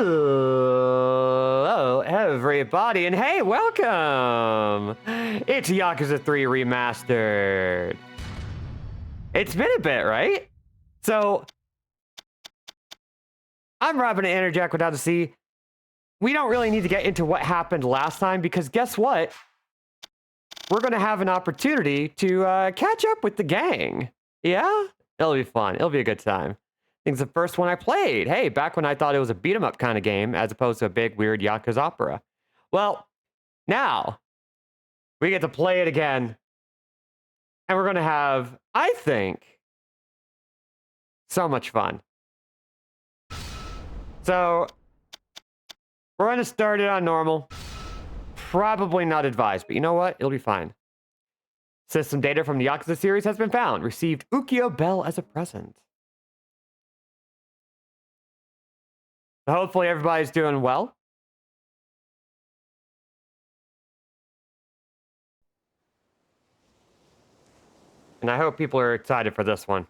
Hello, everybody, and hey, welcome! It's Yakuza 3 Remastered. It's been a bit, right? So, I'm Robin at Interjack without a C. We don't really need to get into what happened last time because guess what? We're going to have an opportunity to catch up with the gang. Yeah? It'll be fun. It'll be a good time. I think it's the first one I played. Hey, back when I thought it was a beat-em-up kind of game as opposed to a big, weird Yakuza opera. Well, now we get to play it again. And we're going to have, I think, so much fun. So, we're going to start it on normal. Probably not advised, but you know what? It'll be fine. System data from the Yakuza series has been found. Received Ukiyo Bell as a present. Hopefully everybody's doing well. And I hope people are excited for this one.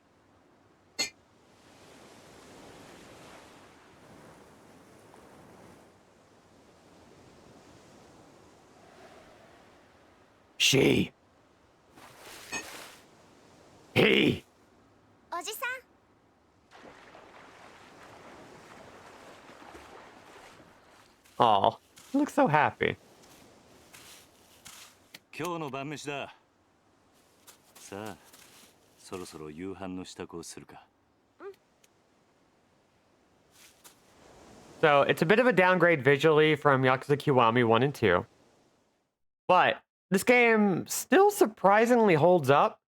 She. He. Oji-san. Aw, you look so happy. 今日の晩飯だ。さあ、そろそろ夕飯の支度をするか。So, it's a bit of a downgrade visually from Yakuza Kiwami 1 and 2. But, this game still surprisingly holds up.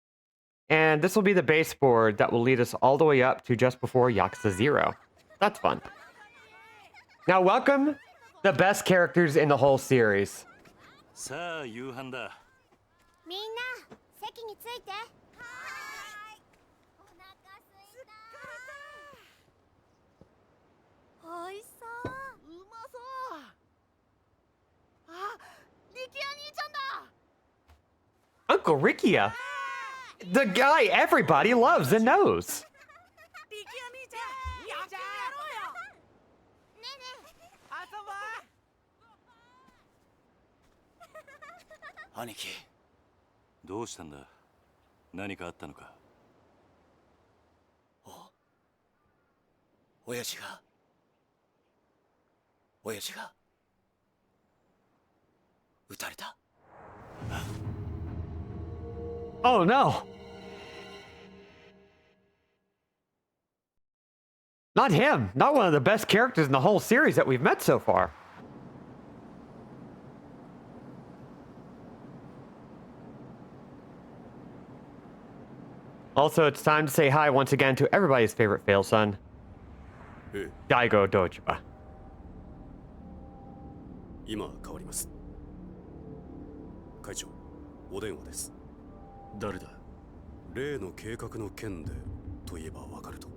And this will be the base board that will lead us all the way up to just before Yakuza 0. That's fun. Now, welcome the best characters in the whole series. さあ、夕飯だ。みんな、席について。はーい。お腹すいた。おいしそう。うまそう。あ、リキア兄ちゃんだ。 Uncle Rikia. The guy everybody loves and knows. リキア兄ちゃん、やってやろうよ。ねえねえ、遊ぼう。兄貴、どうしたんだ。何かあったのか。親父が撃たれた。Oh no. Not him. Not one of the best characters in the whole series that we've met so far. Also, it's time to say hi once again to everybody's favorite fail son, Daigo Dojiba. 今変わります。会長、お電話です。誰だ。例の計画の件でといえばわかると。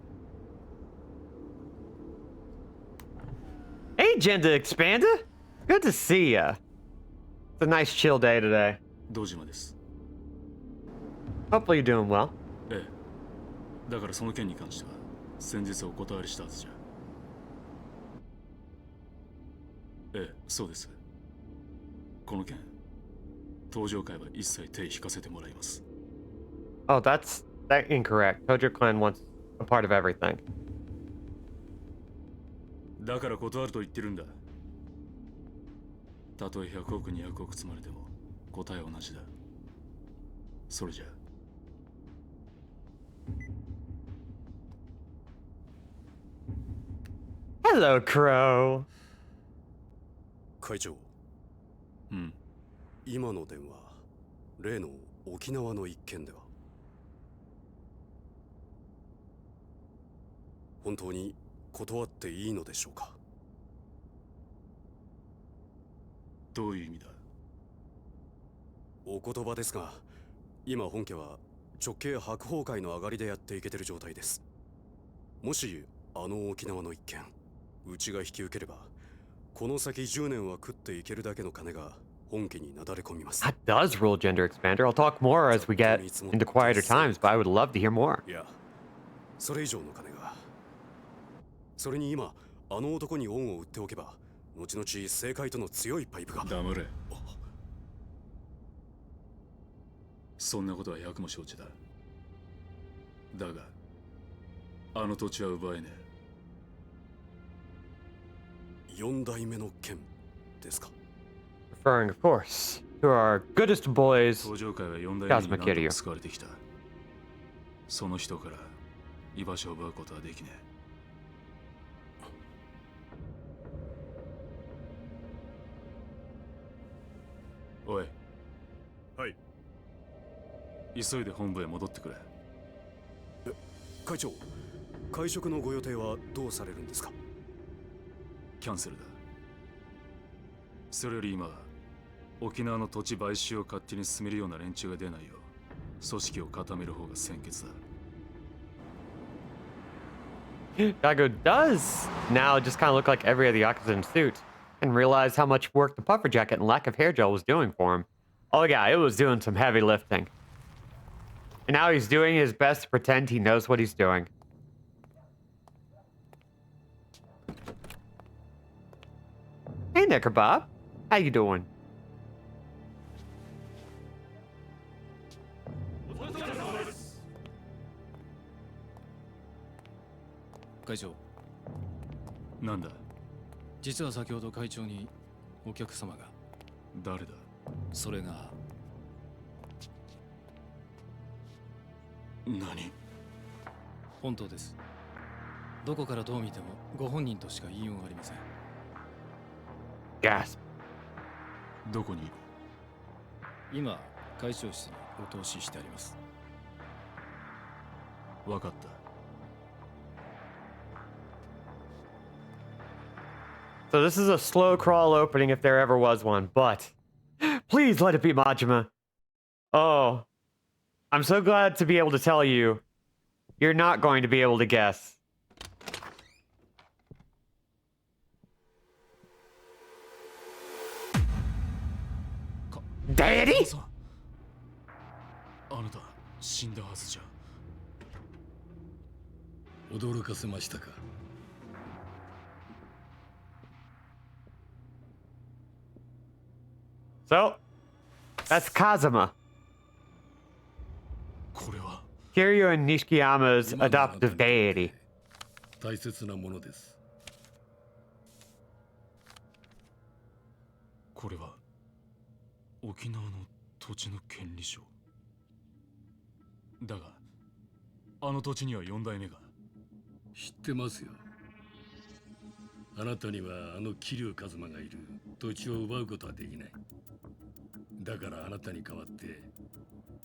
Hey, Gender Expander. Good to see ya. It's a nice chill day today. 堂島です。 Hopefully you're doing well. ええ。だからその件に関しては先日お断りしたはずじゃ。ええ、そうです。この件、登場会は一切手引かせてもらいます。Oh, that's incorrect. Tojo Clan wants a part of everything. だから断ると言ってるんだ。たとえ100億200億積まれても答えは同じだ。それじゃ。Hello, Crow. 会長、うん。今の電話、例の沖縄の一件では。本当に断っていいのでしょうか。どういう意味だ。お言葉ですが、今本家は直系白鵬会の上がりでやっていけてる状態です。もしあの沖縄の一件、うちが引き受ければ、この先10年は食っていけるだけの金が本家になだれ込みます。 That does rule Gender Expander. I'll talk more as we get into quieter times, but I would love to hear more. いや、それ以上の金が。それに今あの男に恩を売っておけば後々政界との強いパイプが。黙れ。そんなことは役も承知だ。だがあの土地は奪えね4代目の剣ですか。 Referring, of course, to our goodest え。 boys. 登場界は4代目に Kazuma 何度 Kiryu も使われてきた。その人から居場所を奪うことはできねえ。おい。はい。急いで本部へ戻ってくれ。会長、会食のご予定はどうされるんですか。キャンセルだ。それより今沖縄の土地買収を勝手に進めるような連中が出ないよう組織を固める方が先決だ。Daigo does now just kind of look like every other Yakuza in suit and realize how much work the puffer jacket and lack of hair gel was doing for him. Oh yeah, it was doing some heavy lifting. And now he's doing his best to pretend he knows what he's doing. Hey, Knicker Bob. How you doing? 会長、なんだ。実は先ほど会長にお客様が。誰だ。それが何。本当です。どこからどう見てもご本人としか言いようがありません。 Gasp. どこにいる。今会長室にお通ししてあります。分かった。 So this is a slow crawl opening if there ever was one, but please let it be Majima. Oh, I'm so glad to be able to tell you, you're not going to be able to guess. Daddy? あなた死んだはずじゃ。驚かせましたか。 So, that's Kazuma. これは。 Kiryu and Nishikiyama's adoptive deity. 大切なものです。これは沖縄の土地の権利書だが、あの土地には4代目が。知ってますよ。あなたにはあの桐生一馬がいる土地を奪うことはできない。だからあなたに代わって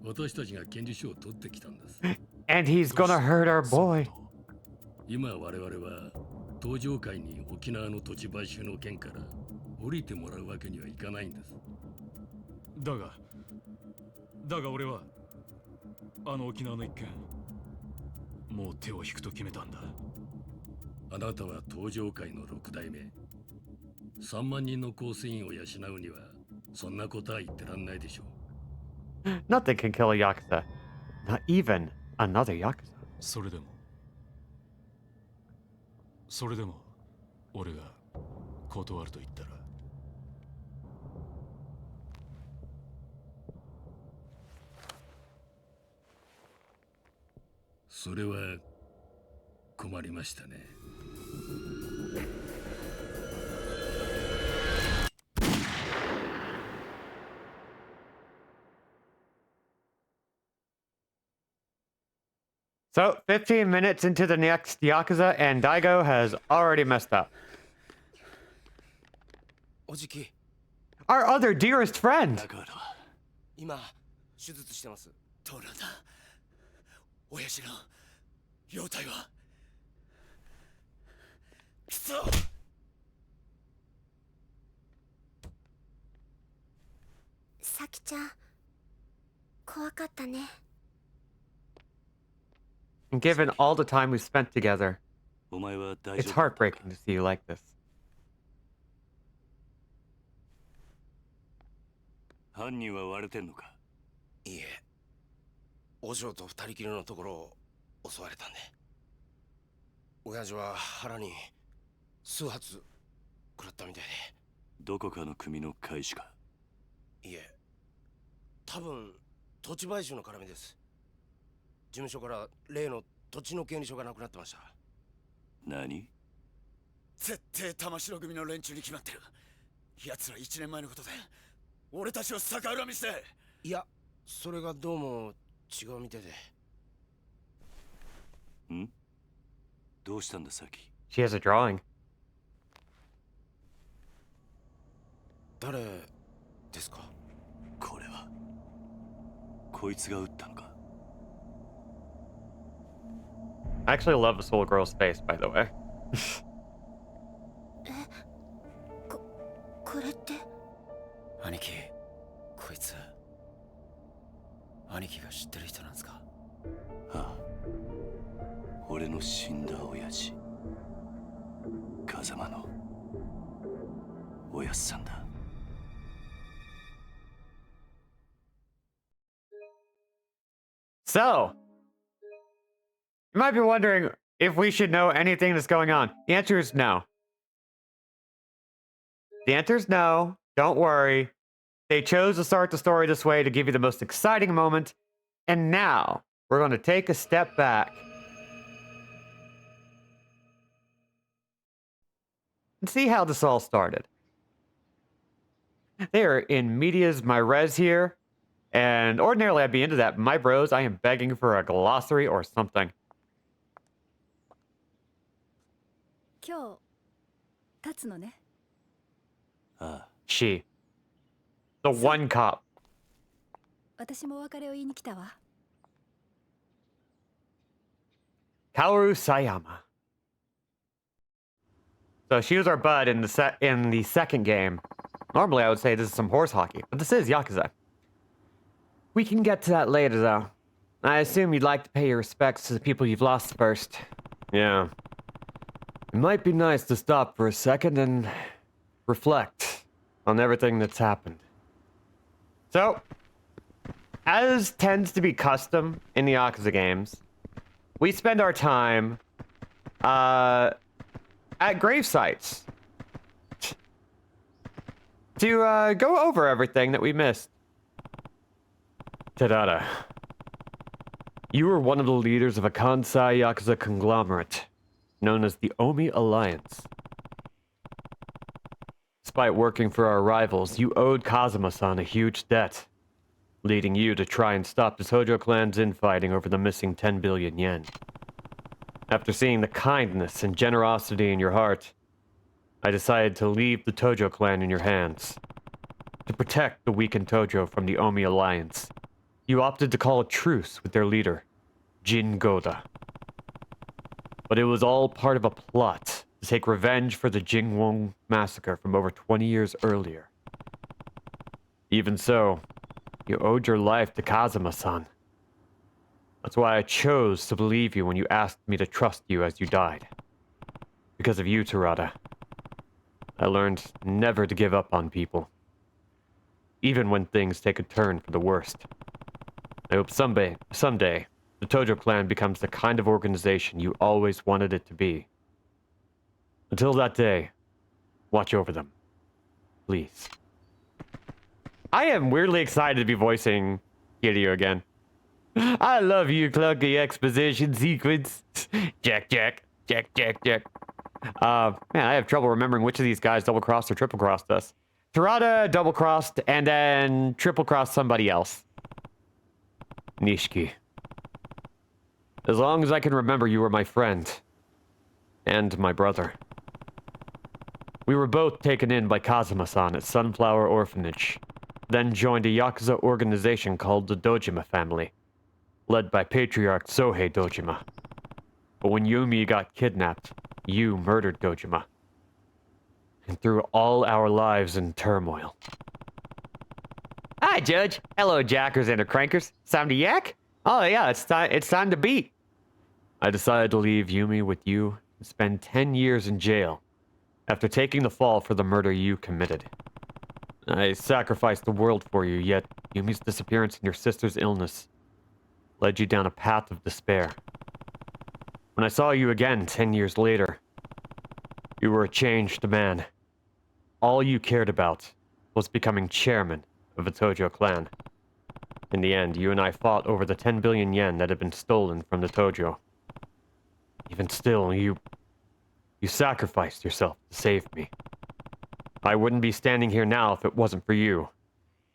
私たちが権利書を取ってきたんです。And he's gonna hurt our boy. 今我々は東上界に沖縄の土地買収の件から降りてもらうわけにはいかないんです。だが俺はあの沖縄の一件もう手を引くと決めたんだ。あなたは東上界の6代目。3万人の構成員を養うにはそんなことは言ってらんないでしょう。 Nothing can kill a Yakuza. Not even another Yakuza. それでも俺が断ると言ったら。それは困りましたね。So, 15 minutes into the next Yakuza, and Daigo has already messed up. おじき、 Our other dearest friend! だから今手術してます。トラだ。親父の容体は。くそ。さきちゃん、怖かったね。 And given all the time we spent together, お前は大 it's 丈夫だった heartbreaking to see you like this. 犯人は割れてんのか。いいえ、お嬢と二人きりのところを襲われたんで。親父は腹に数発食らったみたいどこかの組の会士か。で。いえ、多分土地買収の絡みです。事務所から例の土地の権利書がなくなってました。何？絶対玉城組の連中に決まってる。奴ら1年前のことで俺たちを逆恨みして。いや、それがどうも違うみたいで。ん？どうしたんださっき。 She has a drawing. 誰ですか？これはこいつが撃ったのか。 I actually love this little girl's face, by the way. これって。兄貴、こいつ兄貴が知ってる人なんですか？ああ、俺の死んだ親父、風間のおやっさんだ。 So, you might be wondering if we should know anything that's going on. The answer is no. The answer is no. Don't worry. They chose to start the story this way to give you the most exciting moment. And now, we're going to take a step back and see how this all started. They are in medias my res here. And ordinarily I'd be into that. My bros, I am begging for a glossary or something. 今日立つのね。ああ、 She. The one cop. 私もお別れを言いに来たわ。Kaoru Sayama. So she was our bud in the second game. Normally I would say this is some horse hockey, but this is Yakuza. We can get to that later though. I assume you'd like to pay your respects to the people you've lost first. Yeah. It might be nice to stop for a second and reflect on everything that's happened. So, as tends to be custom in the Yakuza games, we spend our time at grave sites to go over everything that we missed. Tadada, you were one of the leaders of a Kansai Yakuza conglomerate known as the Omi Alliance. Despite working for our rivals, you owed Kazuma-san a huge debt, leading you to try and stop the Tojo clan's infighting over the missing 10 billion yen. After seeing the kindness and generosity in your heart, I decided to leave the Tojo clan in your hands. To protect the weakened Tojo from the Omi Alliance, you opted to call a truce with their leader, Jin Goda. But it was all part of a plot to take revenge for the Jingwon massacre from over 20 years earlier. Even so, you owed your life to Kazuma-san. That's why I chose to believe you when you asked me to trust you as you died. Because of you, Terada, I learned never to give up on people, even when things take a turn for the worst. I hope someday, the Tojo clan becomes the kind of organization you always wanted it to be. Until that day, watch over them. Please. I am weirdly excited to be voicing Kiryu again. I love you, clunky exposition sequence. Jack. Man, I have trouble remembering which of these guys double-crossed or triple-crossed us. Terada double-crossed and then triple-crossed somebody else. Nishiki. As long as I can remember, you were my friend. And my brother. We were both taken in by Kazuma-san at Sunflower Orphanage, then joined a Yakuza organization called the Dojima family, led by Patriarch Sohei Dojima. But when Yumi got kidnapped, you murdered Dojima. And threw all our lives in turmoil. Hi, Judge. Hello, jackers and crankers. Time to yak? Oh yeah, it's time to beat. I decided to leave Yumi with you and spend 10 years in jail after taking the fall for the murder you committed. I sacrificed the world for you, yet Yumi's disappearance and your sister's illness led you down a path of despair. When I saw you again 10 years later, You were a changed man. All you cared about was becoming chairman of the Tojo clan. In the end, you and I fought over the 10 billion yen that had been stolen from the Tojo. Even still, you sacrificed yourself to save me. I wouldn't be standing here now if it wasn't for you.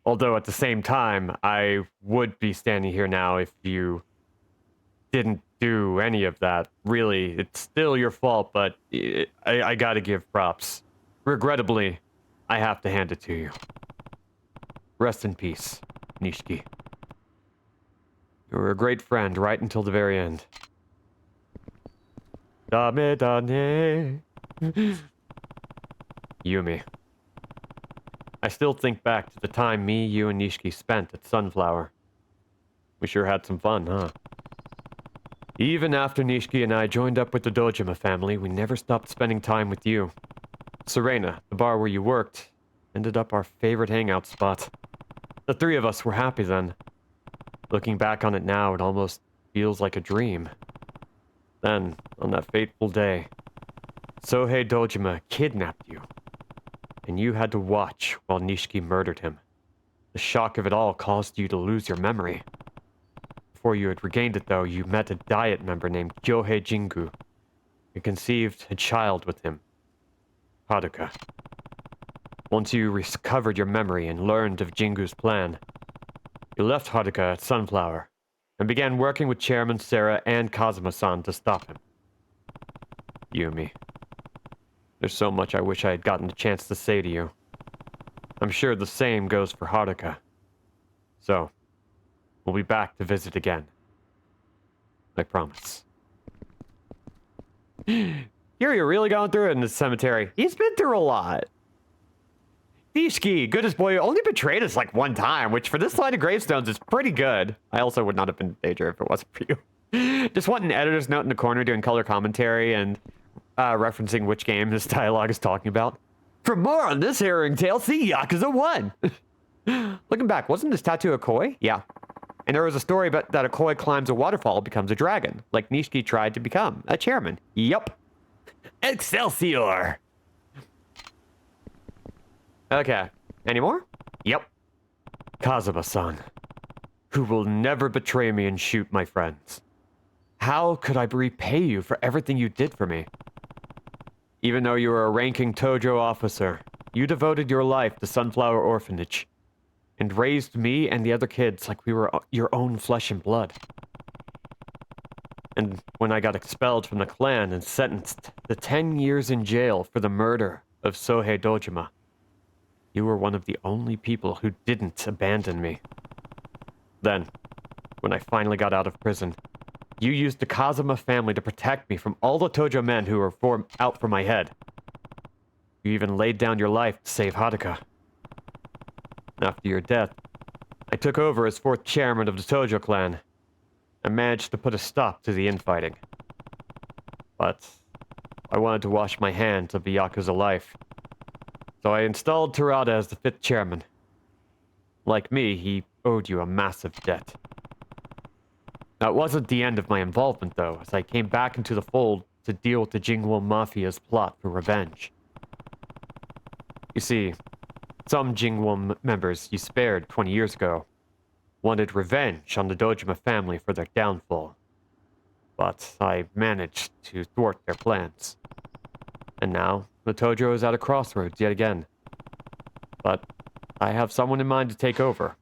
Although at the same time, I would be standing here now if you didn't do any of that. Really, it's still your fault, but I gotta give props. Regrettably, I have to hand it to you. Rest in peace, Nishiki. You were a great friend right until the very end. Dame dane. Yumi. I still think back to the time me, you, and Nishiki spent at Sunflower. We sure had some fun, huh? Even after Nishiki and I joined up with the Dojima family, we never stopped spending time with you. Serena, the bar where you worked, ended up our favorite hangout spot. The three of us were happy then. Looking back on it now, it almost feels like a dream. Then, on that fateful day, Sohei Dojima kidnapped you, and you had to watch while Nishiki murdered him. The shock of it all caused you to lose your memory. Before you had regained it, though, you met a Diet member named Kyohei Jingu. You conceived a child with him, Haruka. Once you recovered your memory and learned of Jingu's plan, you left Haruka at Sunflower and began working with Chairman Sarah and Kazuma-san to stop him. Yumi. There's so much I wish I had gotten the chance to say to you. I'm sure the same goes for Haruka. So, we'll be back to visit again. I promise. You're really going through it in this cemetery. He's been through a lot. Nishiki, good as boy, only betrayed us like one time, which for this line of gravestones is pretty good. I also would not have been in danger if it wasn't for you. Just want an editor's note in the corner doing color commentary and referencing which game this dialogue is talking about. For more on this harrowing tale, see Yakuza 1. Looking back, wasn't this tattoo a koi? Yeah. And there was a story about that a koi climbs a waterfall, becomes a dragon, like Nishiki tried to become a chairman. Yup. Excelsior! Okay. Any more? Yep. Kazuma-san, who will never betray me and shoot my friends. How could I repay you for everything you did for me? Even though you were a ranking Tojo officer, you devoted your life to Sunflower Orphanage and raised me and the other kids like we were your own flesh and blood. And when I got expelled from the clan and sentenced to 10 years in jail for the murder of Sohei Dojima, you were one of the only people who didn't abandon me. Then, when I finally got out of prison, you used the Kazuma family to protect me from all the Tojo men who were out for my head. You even laid down your life to save Haruka. After your death, I took over as fourth chairman of the Tojo clan and managed to put a stop to the infighting. But I wanted to wash my hands of the Yakuza life. So I installed Terada as the fifth chairman. Like me, he owed you a massive debt. That wasn't the end of my involvement, though, as I came back into the fold to deal with the Jingwon Mafia's plot for revenge. You see, some Jingwon members you spared 20 years ago wanted revenge on the Dojima family for their downfall. But I managed to thwart their plans. And now, the Tojo is at a crossroads yet again. But I have someone in mind to take over.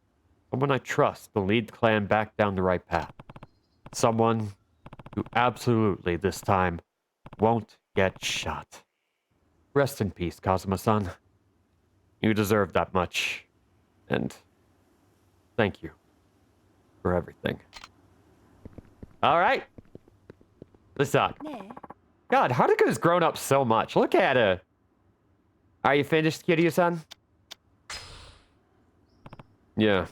Someone I trust to lead the clan back down the right path. Someone who absolutely, this time, won't get shot. Rest in peace, Kazuma-san. You deserve that much. And thank you for everything. Alright. Let's talk. God, Haruka's grown up so much. Look at her. Are you finished, Kiryu-san? Yeah.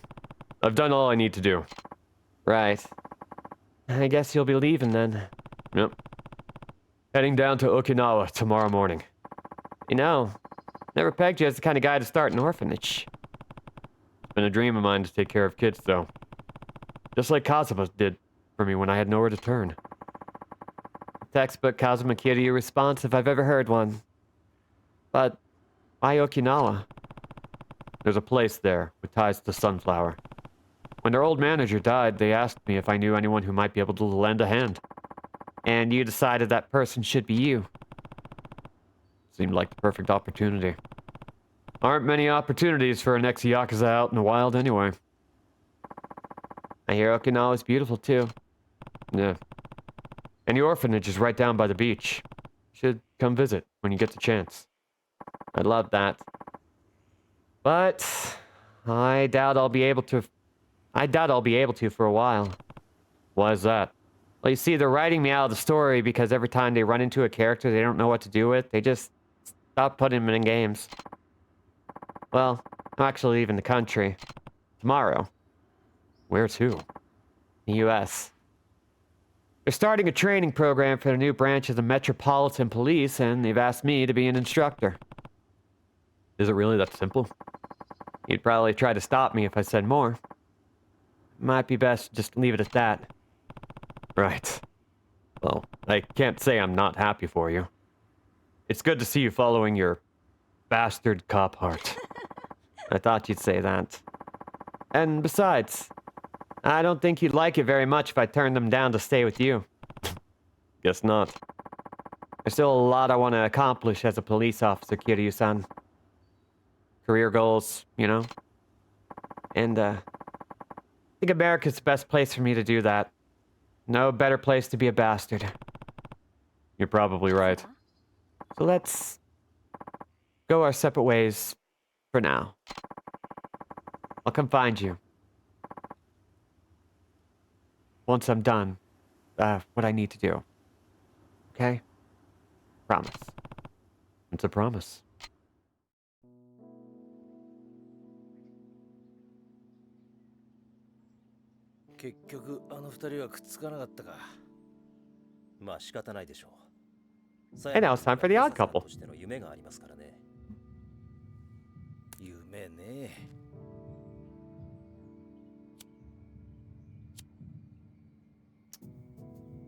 I've done all I need to do. Right. I guess you'll be leaving then. Yep. Heading down to Okinawa tomorrow morning. You know, never pegged you as the kind of guy to start an orphanage. It's been a dream of mine to take care of kids, though. Just like Kazuma did for me when I had nowhere to turn. Textbook Kazuma Kiryu response if I've ever heard one. But why Okinawa? There's a place there with ties to Sunflower. When their old manager died, they asked me if I knew anyone who might be able to lend a hand. And you decided that person should be you. Seemed like the perfect opportunity. Aren't many opportunities for an ex-Yakuza out in the wild anyway. I hear Okinawa's beautiful too. Yeah. And the orphanage is right down by the beach. Should come visit when you get the chance. I'd love that. But I doubt I'll be able to for a while. Why is that? Well, you see, they're writing me out of the story because every time they run into a character they don't know what to do with, they just stop putting them in games. Well, I'm actually leaving the country. Tomorrow. Where to? The US. They're starting a training program for the new branch of the Metropolitan Police, and they've asked me to be an instructor. Is it really that simple? You'd probably try to stop me if I said more. Might be best to just leave it at that. Right. Well, I can't say I'm not happy for you. It's good to see you following your bastard cop heart. I thought you'd say that. And besides, I don't think you'd like it very much if I turned them down to stay with you. Guess not. There's still a lot I want to accomplish as a police officer, Kiryu-san. Career goals, you know? And, I think America's the best place for me to do that. No better place to be a bastard. You're probably right. So let's go our separate ways for now. I'll come find you. Once I'm done, what I need to do. Okay? Promise. It's a promise.結局あの二人はくっつかなかったか。まあ仕方ないでしょう。 And now it's time for the odd couple. としての夢がありますからね。夢ね。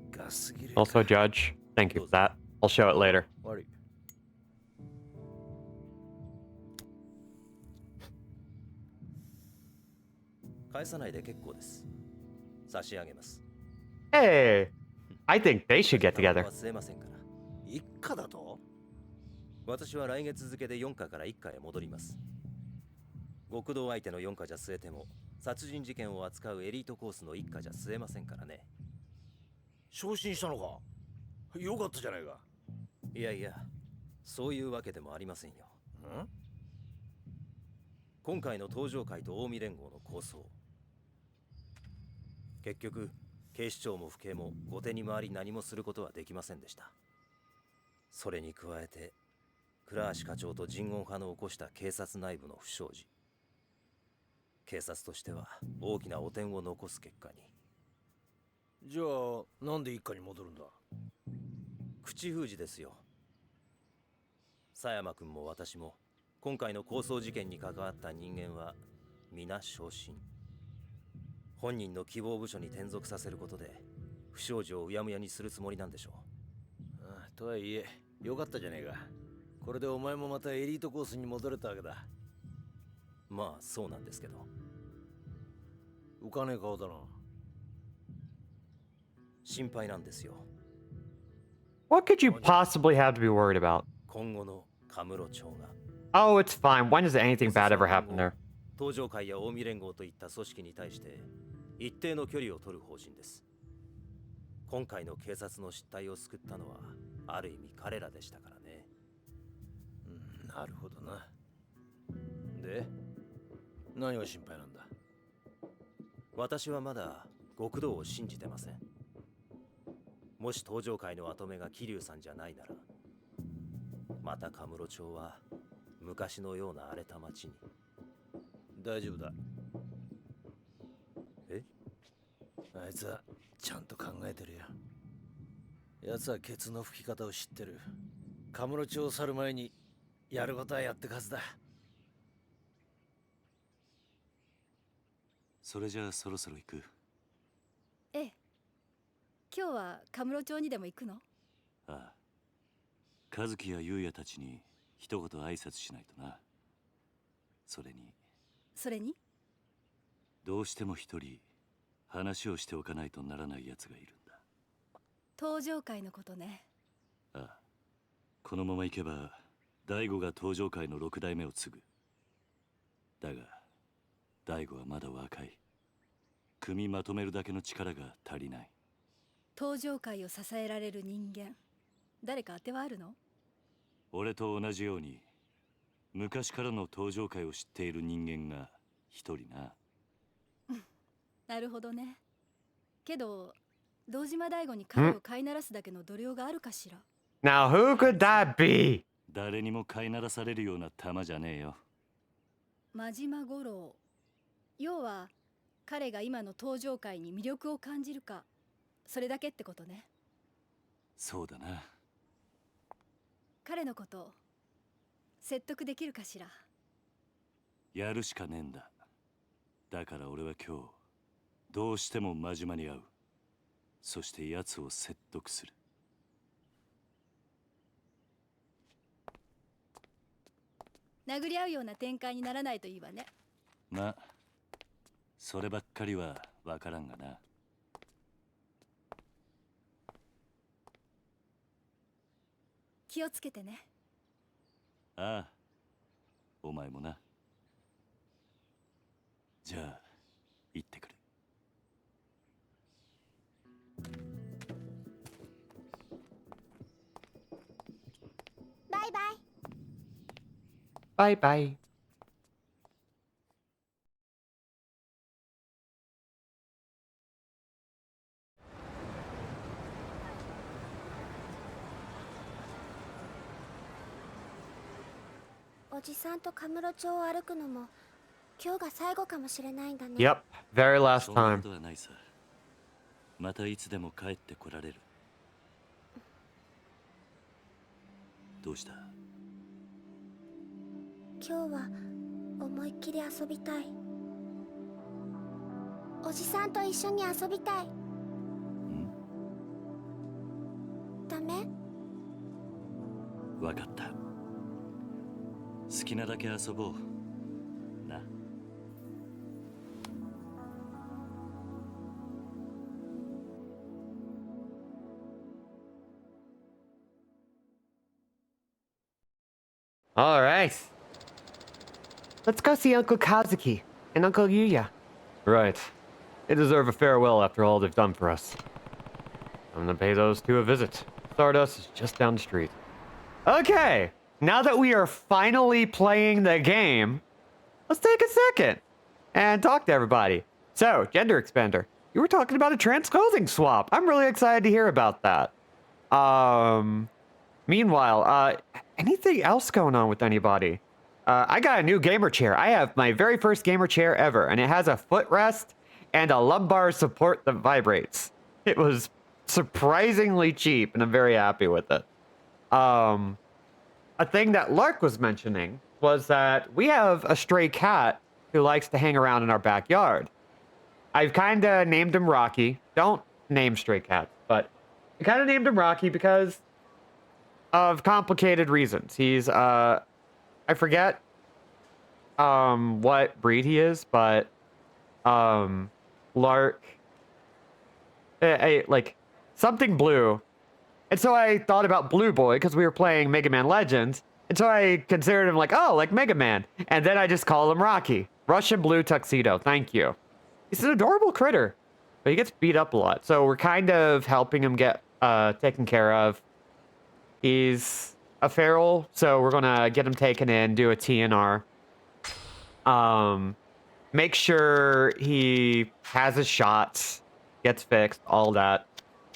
ガス切れか。 Also, Judge, thank you for that. I'll show it later. 悪い。返さないで結構です。差し上げます。 Hey! I think they should get together. 忘れませんから。一家だと？私は来月付で4課から1課へ戻ります。極道相手の4課じゃ据えても、殺人事件を扱うエリートコースの1課じゃ据えませんからね。昇進したのか？よかったじゃないか。いやいや、そういうわけでもありませんよ。ん？今回の登場会と近江連合の構想。結局、警視庁も府警も後手に回り何もすることはできませんでした。それに加えて、倉橋課長と人言派の起こした警察内部の不祥事。警察としては大きな汚点を残す結果に。じゃあ、なんで一課に戻るんだ？口封じですよ。狭山君も私も、今回の抗争事件に関わった人間は皆昇進。本人の希望部署に転属させることで不祥事をうやむやにするつもりなんでしょう。ああ、とはいえよかったじゃねえか。これでお前もまたエリートコースに戻れたわけだ。まあそうなんですけど。浮かねえ顔だな。心配なんですよ。 What could you possibly have to be worried about? 今後のカムロ町が。 Oh, it's fine. When does anything bad ever happen there? 東上会や近江連合といった組織に対して一定の距離を取る方針です。今回の警察の失態を救ったのはある意味彼らでしたからね。なるほどな。で、何が心配なんだ？私はまだ極道を信じてません。もし東上会の跡目が桐生さんじゃないなら、またカムロ町は昔のような荒れた町に。大丈夫だ。え？あいつはちゃんと考えてるよ。奴はケツの吹き方を知ってる。カムロ町を去る前にやることはやってくはずだ。それじゃあそろそろ行く。ええ。今日はカムロ町にでも行くの？ああ。和樹や優也たちに一言挨拶しないとな。それにそれにどうしても一人話をしておかないとならない奴がいるんだ。登場会のことね。ああ、このままいけば大悟が登場界の6代目を継ぐ。だが大悟はまだ若い。組まとめるだけの力が足りない。登場会を支えられる人間、誰か当てはあるの？俺と同じように昔からの登場界を知っている人間が一人な。なるほどね。けど堂島大吾に彼を飼いならすだけの度量があるかしら。 Now, who could that be? 誰にも飼いならされるような玉じゃねえよ。真島五郎。要は彼が今の登場界に魅力を感じるか、それだけってことね。そうだな。彼のこと説得できるかしら。やるしかねえんだ。だから俺は今日どうしても真島に会う。そして奴を説得する。殴り合うような展開にならないといいわね。まあそればっかりは分からんがな。気をつけてね。ああ、お前もな。じゃあ行ってくる。バイバイ。Bye bye. おじさんとカムロ町を歩くのも今日が最後かもしれないんだね。Yep, very last そんな time. ことはないさ。またいつでも帰ってこられる。どうした？今日は思いっきり遊びたい。おじさんと一緒に遊びたい。ダメ？わかった。好きなだけ遊ぼうな。All right. Let's go see Uncle Kazuki and Uncle Yuya. Right. They deserve a farewell after all they've done for us. I'm gonna pay those two a visit. Stardust is just down the street. Okay. Now that we are finally playing the game, let's take a second and talk to everybody. So, Gender Expander, you were talking about a trans clothing swap. I'm really excited to hear about that. Meanwhile, anything else going on with anybody? I got a new gamer chair. I have my very first gamer chair ever, and it has a footrest and a lumbar support that vibrates. It was surprisingly cheap, and I'm very happy with it. A thing that Lark was mentioning was that we have a stray cat who likes to hang around in our backyard. I've kind of named him Rocky. Don't name stray cats, but I kind of named him Rocky because of complicated reasons. He's, I forget, what breed he is, but, Lark, like, something blue. And so I thought about Blue Boy because we were playing Mega Man Legends. And so I considered him like, oh, like Mega Man. And then I just call him Rocky. Russian blue tuxedo. Thank you. He's an adorable critter, but he gets beat up a lot. So we're kind of helping him get taken care of. He's a feral, so we're going to get him taken in, do a TNR. Make sure he has his shots, gets fixed, all that.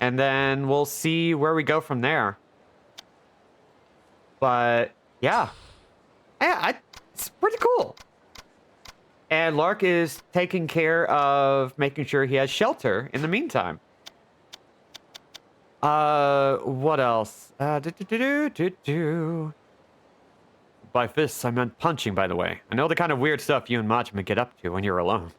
And then we'll see where we go from there. But yeah, it's pretty cool. And Lark is taking care of making sure he has shelter in the meantime. What else? By fists, I meant punching, by the way. I know the kind of weird stuff you and Majima get up to when you're alone.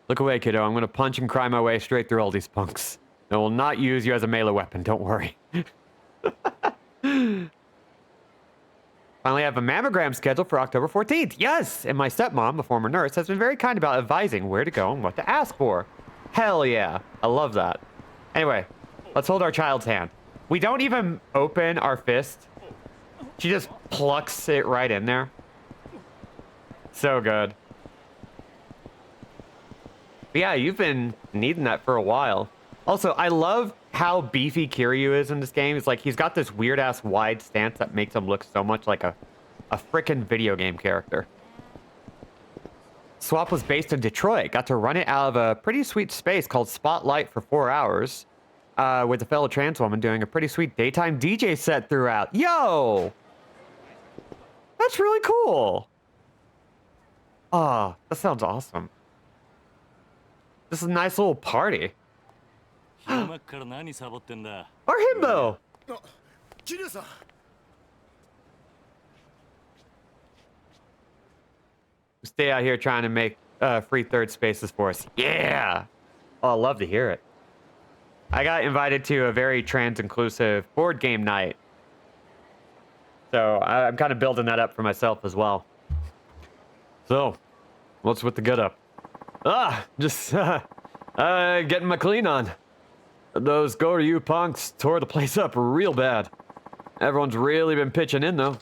Look away, kiddo. I'm gonna punch and cry my way straight through all these punks. I will not use you as a melee weapon, don't worry. Finally have a mammogram scheduled for October 14th. Yes! And my stepmom, a former nurse, has been very kind about advising where to go and what to ask for. Hell yeah. I love that. Anyway, let's hold our child's hand. We don't even open our fist. She just plucks it right in there. So good. But yeah, you've been needing that for a while. Also, I love how beefy Kiryu is in this game. It's like he's got this weird-ass wide stance that makes him look so much like a frickin' video game character. Swap was based in Detroit. Got to run it out of a pretty sweet space called Spotlight for 4 hours with a fellow trans woman doing a pretty sweet daytime DJ set throughout. Yo! That's really cool. Oh, that sounds awesome. This is a nice little party. 昼間っから何サボってんだ。 Or himbo! 桐生さん Stay out here trying to make free third spaces for us. Yeah! Oh, I'd love to hear it. I got invited to a very trans-inclusive board game night. So I'm kind of building that up for myself as well. So, what's with the get up? Just getting my clean on. Those Go To You punks tore the place up real bad. Everyone's really been pitching in though.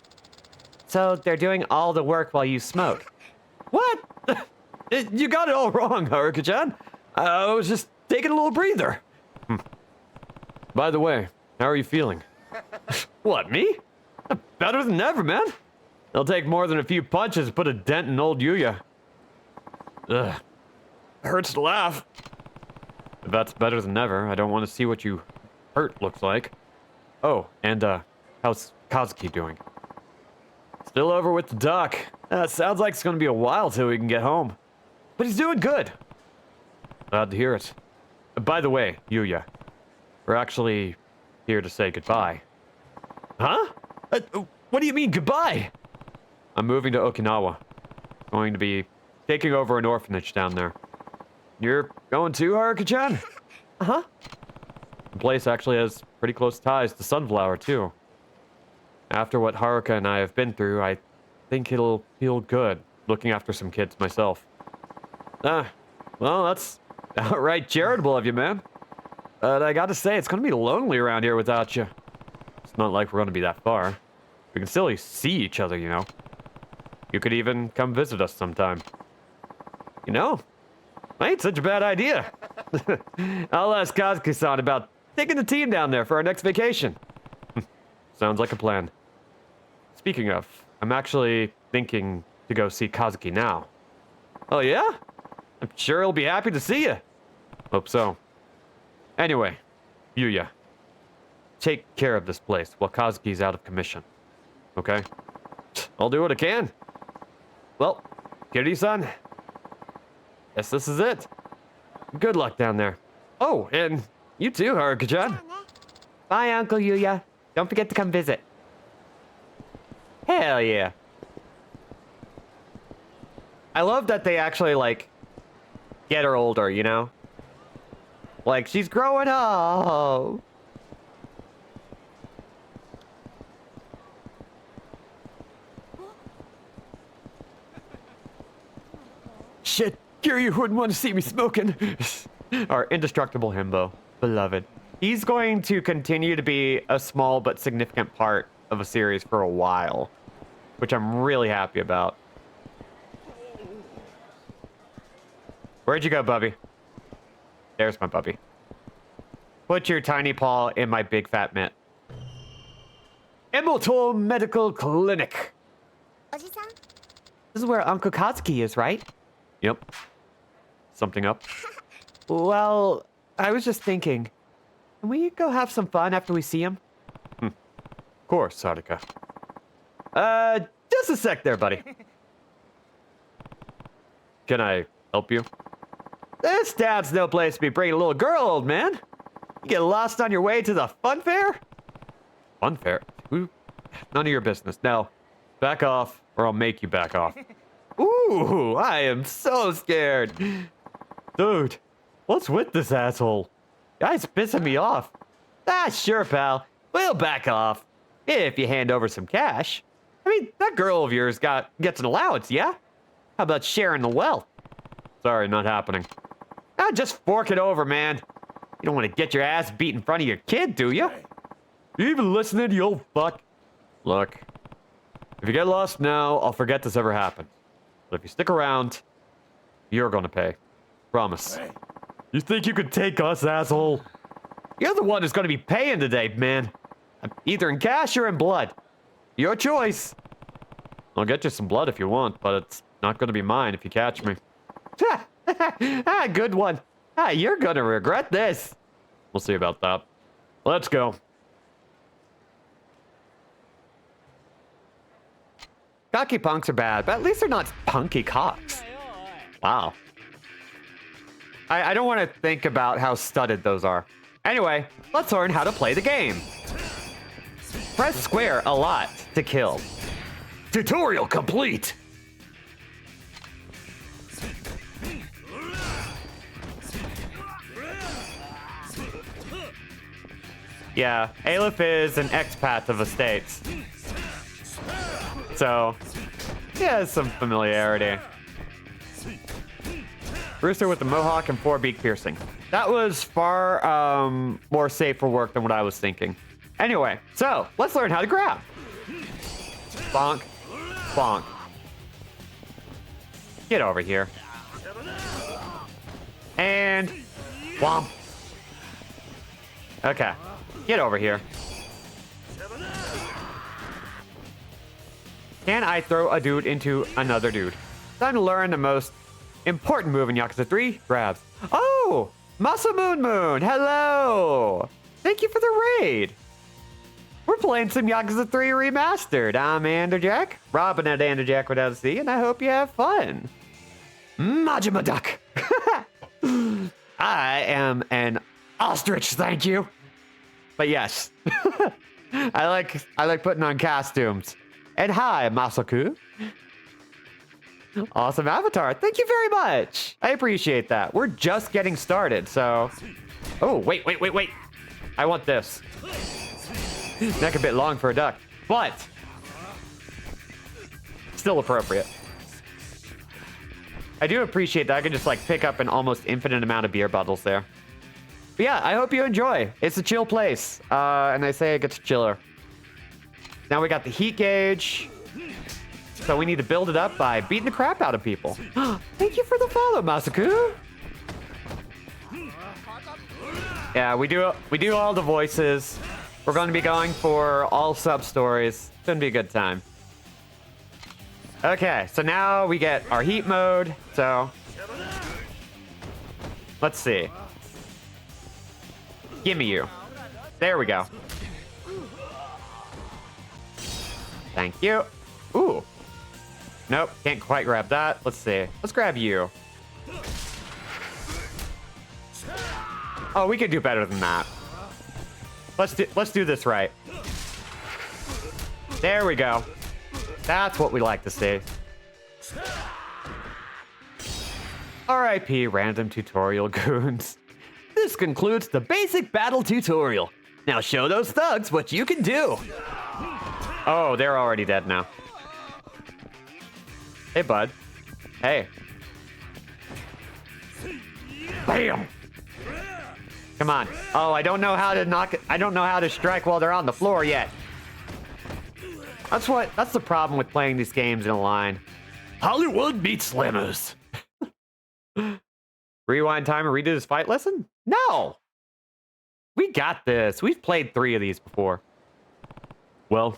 So they're doing all the work while you smoke. What? You got it all wrong, Haruka-chan. I was just taking a little breather. By the way, how are you feeling? What, me? Better than ever, man. It'll take more than a few punches to put a dent in old Yuya. Ugh. Hurts to laugh. If that's better than ever, I don't want to see what you hurt looks like. Oh, and how's Kazuki doing? Still over with the duck. Sounds like it's gonna be a while till we can get home. But he's doing good. Glad to hear it. By the way, Yuya, we're actually here to say goodbye. Huh? What do you mean goodbye? I'm moving to Okinawa. Going to be taking over an orphanage down there. You're going too, Haruka-chan? Uh-huh. The place actually has pretty close ties to Sunflower, too. After what Haruka and I have been through, I think it'll feel good looking after some kids myself. Well, that's outright charitable of you, man. But I gotta say, it's gonna be lonely around here without you. It's not like we're gonna be that far. We can still see each other, you know. You could even come visit us sometime. You know, ain't such a bad idea. I'll ask Kazuki-san about taking the team down there for our next vacation. Sounds like a plan. Speaking of, I'm actually thinking to go see Kazuki now. Oh yeah? I'm sure he'll be happy to see you. Hope so. Anyway, Yuya, take care of this place while Kazuki's out of commission. Okay? I'll do what I can. Well, Kiryu-san, guess this is it. Good luck down there. Oh, and you too, Haruka-chan. Bye, Uncle Yuya. Don't forget to come visit. Hell yeah. I love that they actually, like, get her older, you know? Like, she's growing up. Shit, Kiryu wouldn't want to see me smoking. Our indestructible himbo, beloved. He's going to continue to be a small but significant part of a series for a while, which I'm really happy about. Where'd you go, Bubby? There's my Bubby. Put your tiny paw in my big fat mitt. Immortal Medical Clinic. This is where Uncle Kazuki is, right? Yep. Something up? Well, I was just thinking, can we go have some fun after we see him? Of course, Sarika. Just a sec there, buddy. Can I help you? This town's no place to be bringing a little girl, old man. You get lost on your way to the fun fair? Fun fair? Ooh, none of your business. Now, back off, or I'll make you back off. Ooh, I am so scared. Dude, what's with this asshole? Guy's pissing me off. Sure, pal. We'll back off. If you hand over some cash. I mean, that girl of yours gets an allowance, yeah? How about sharing the wealth? Sorry, not happening. Ah, just fork it over, man. You don't want to get your ass beat in front of your kid, do you? You even listening, you old fuck? Look, if you get lost now, I'll forget this ever happened. But if you stick around, you're gonna pay. Promise. You think you could take us, asshole? You're the one who's gonna be paying today, man. Either in cash or in blood. Your choice. I'll get you some blood if you want, but it's not gonna be mine if you catch me. Ah, good one. Ah, you're gonna regret this. We'll see about that. Let's go. Cocky punks are bad, but at least they're not punky cocks. Wow. I don't want to think about how studded those are. Anyway, let's learn how to play the game. Press square a lot to kill. Tutorial complete! Yeah, Aleph is an expat of the States. So, he has some familiarity. Rooster with the mohawk and 4 beak piercing. That was far more safe for work than what I was thinking. Anyway, so let's learn how to grab. Bonk, bonk. Get over here. And womp. Okay, get over here. Can I throw a dude into another dude? Time to learn the most important move in Yakuza 3, grabs. Oh, Masa Moon Moon, hello. Thank you for the raid. We're playing some Yakuza 3 Remastered. I'm Anderjack, Robin at Anderjack without a C, and I hope you have fun. Majima Duck. I am an ostrich, thank you. But yes, I like putting on costumes. And hi, Masaku. Awesome avatar. Thank you very much. I appreciate that. We're just getting started, so... Oh, wait. I want this. Neck a bit long for a duck, but... still appropriate. I do appreciate that I can just, like, pick up an almost infinite amount of beer bottles there. But yeah, I hope you enjoy. It's a chill place, and I say it gets chiller. Now we got the heat gauge. So we need to build it up by beating the crap out of people. Thank you for the follow, Masaku. Yeah, we do all the voices. We're going to be going for all sub-stories. It's going to be a good time. Okay, so now we get our heat mode. So let's see. Gimme you. There we go. Thank you. Ooh. Nope, can't quite grab that. Let's see. Let's grab you. Oh, we could do better than that. Let's do this right. There we go. That's what we like to see. R.I.P. random tutorial goons. This concludes the basic battle tutorial. Now show those thugs what you can do. Oh, they're already dead now. Hey, bud. Hey. Bam! Come on. Oh, I don't know how to knock it. I don't know how to strike while they're on the floor yet. That's the problem with playing these games in a line. Hollywood beats slammers. Rewind time and redo this fight lesson? No! We got this. We've played 3 of these before. Well,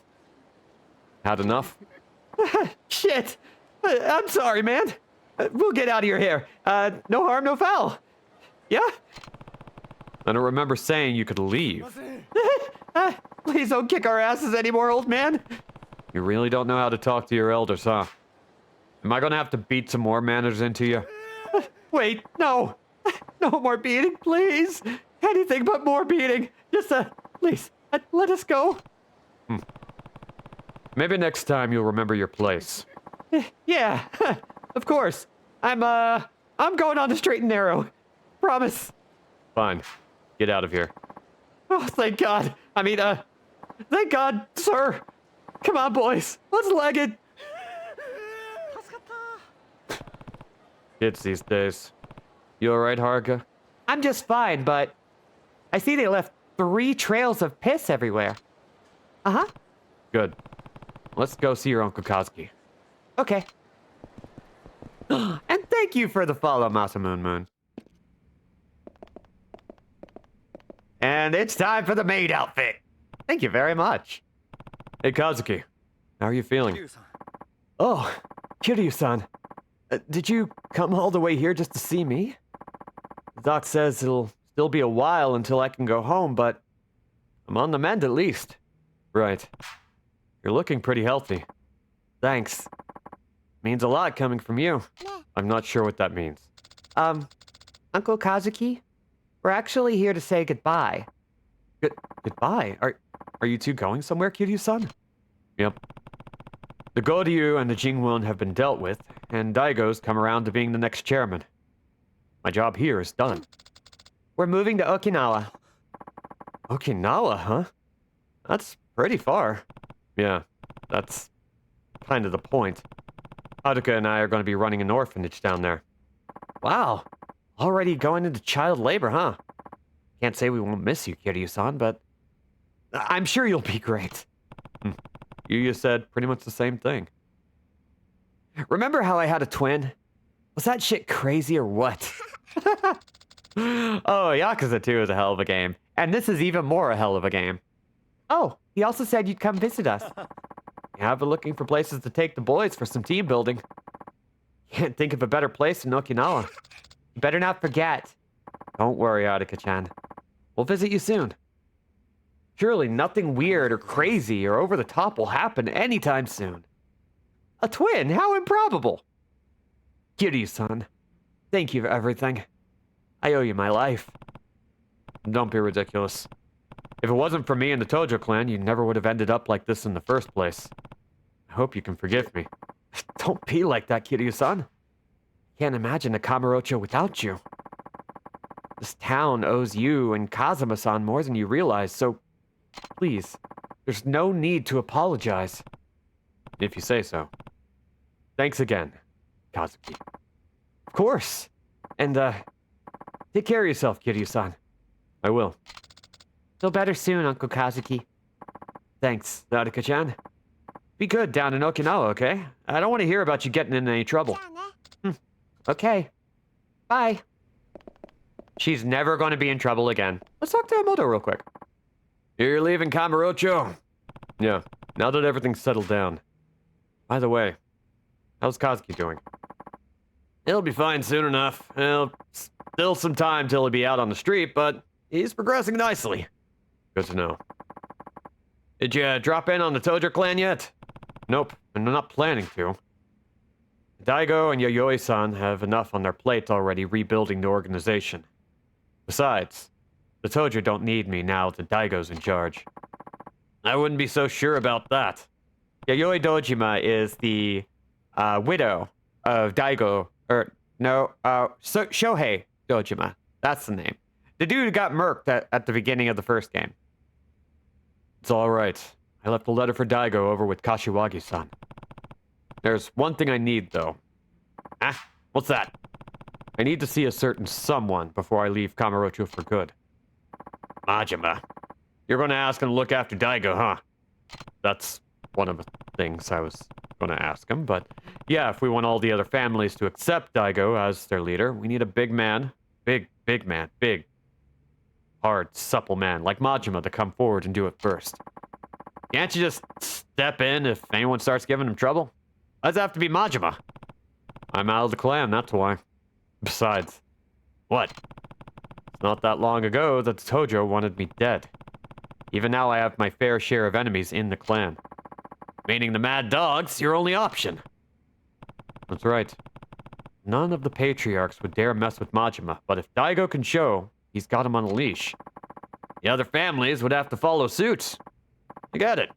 had enough? Shit! I'm sorry, man. We'll get out of your hair. No harm, no foul. Yeah? I don't remember saying you could leave. Please don't kick our asses anymore, old man. You really don't know how to talk to your elders, huh? Am I gonna have to beat some more manners into you? Wait, no. No more beating, please. Anything but more beating. Just, please, let us go. Maybe next time you'll remember your place. Yeah, of course. I'm going on the straight and narrow. Promise. Fine. Get out of here. Oh, thank God. I mean, thank God, sir. Come on, boys. Let's leg it. 助かった。 Kids these days. You alright, Haruka? I'm just fine, but I see they left 3 trails of piss everywhere. Uh-huh. Good. Let's go see your Uncle Kazuki. Okay. And thank you for the follow, Masamoon Moon. And it's time for the maid outfit. Thank you very much. Hey, Kazuki. How are you feeling? Oh, Kiryu-san. Did you come all the way here just to see me? The doc says it'll still be a while until I can go home, but I'm on the mend at least. Right. You're looking pretty healthy. Thanks. Means a lot coming from you. I'm not sure what that means. Uncle Kazuki? We're actually here to say goodbye. Goodbye? Are you two going somewhere, Kiryu-san? Yep. The Goryu and the Jingwon have been dealt with, and Daigo's come around to being the next chairman. My job here is done. We're moving to Okinawa. Okinawa, huh? That's pretty far. Yeah, that's kind of the point. Haruka and I are going to be running an orphanage down there. Wow. Already going into child labor, huh? Can't say we won't miss you, Kiryu-san, but I'm sure you'll be great. You said pretty much the same thing. Remember how I had a twin? Was that shit crazy or what? Oh, Yakuza 2 is a hell of a game. And this is even more a hell of a game. Oh, he also said you'd come visit us. Yeah, I've been looking for places to take the boys for some team building. Can't think of a better place than Okinawa. You better not forget. Don't worry, Haruka-chan. We'll visit you soon. Surely nothing weird or crazy or over the top will happen anytime soon. A twin? How improbable! Kiryu-san, thank you for everything. I owe you my life. Don't be ridiculous. If it wasn't for me and the Tojo clan, you never would have ended up like this in the first place. I hope you can forgive me. Don't be like that, Kiryu-san. Can't imagine a Kamurocho without you. This town owes you and Kazuma-san more than you realize, so please, there's no need to apologize. If you say so. Thanks again, Kazuki. Of course. And, take care of yourself, Kiryu-san. I will. Feel better soon, Uncle Kazuki. Thanks, Haruka-chan. Be good down in Okinawa, okay? I don't want to hear about you getting in any trouble. Okay. Bye. She's never going to be in trouble again. Let's talk to Emoto real quick. You're leaving Kamurocho? Yeah, now that everything's settled down. By the way, how's Kazuki doing? He'll be fine soon enough. Well, still some time till he'll be out on the street, but he's progressing nicely. Good to know. Did you drop in on the Tojo clan yet? Nope, and I'm not planning to. Daigo and Yayoi-san have enough on their plate already rebuilding the organization. Besides, the Tojo don't need me now that Daigo's in charge. I wouldn't be so sure about that. Yayoi Dojima is the widow of Daigo, Shohei Dojima. That's the name. The dude who got murked at the beginning of the first game. It's alright. I left a letter for Daigo over with Kashiwagi-san. There's one thing I need, though. Ah, what's that? I need to see a certain someone before I leave Kamurocho for good. Majima. You're gonna ask him to look after Daigo, huh? That's one of the things I was gonna ask him, but yeah, if we want all the other families to accept Daigo as their leader, we need a big man. Big man. Big, hard, supple man like Majima to come forward and do it first. Can't you just step in if anyone starts giving him trouble? Does have to be Majima. I'm out of the clan, that's why. Besides, what? It's not that long ago that the Tojo wanted me dead. Even now I have my fair share of enemies in the clan. Meaning the Mad Dog's your only option. That's right. None of the patriarchs would dare mess with Majima, but if Daigo can show he's got him on a leash, the other families would have to follow suit. You got it.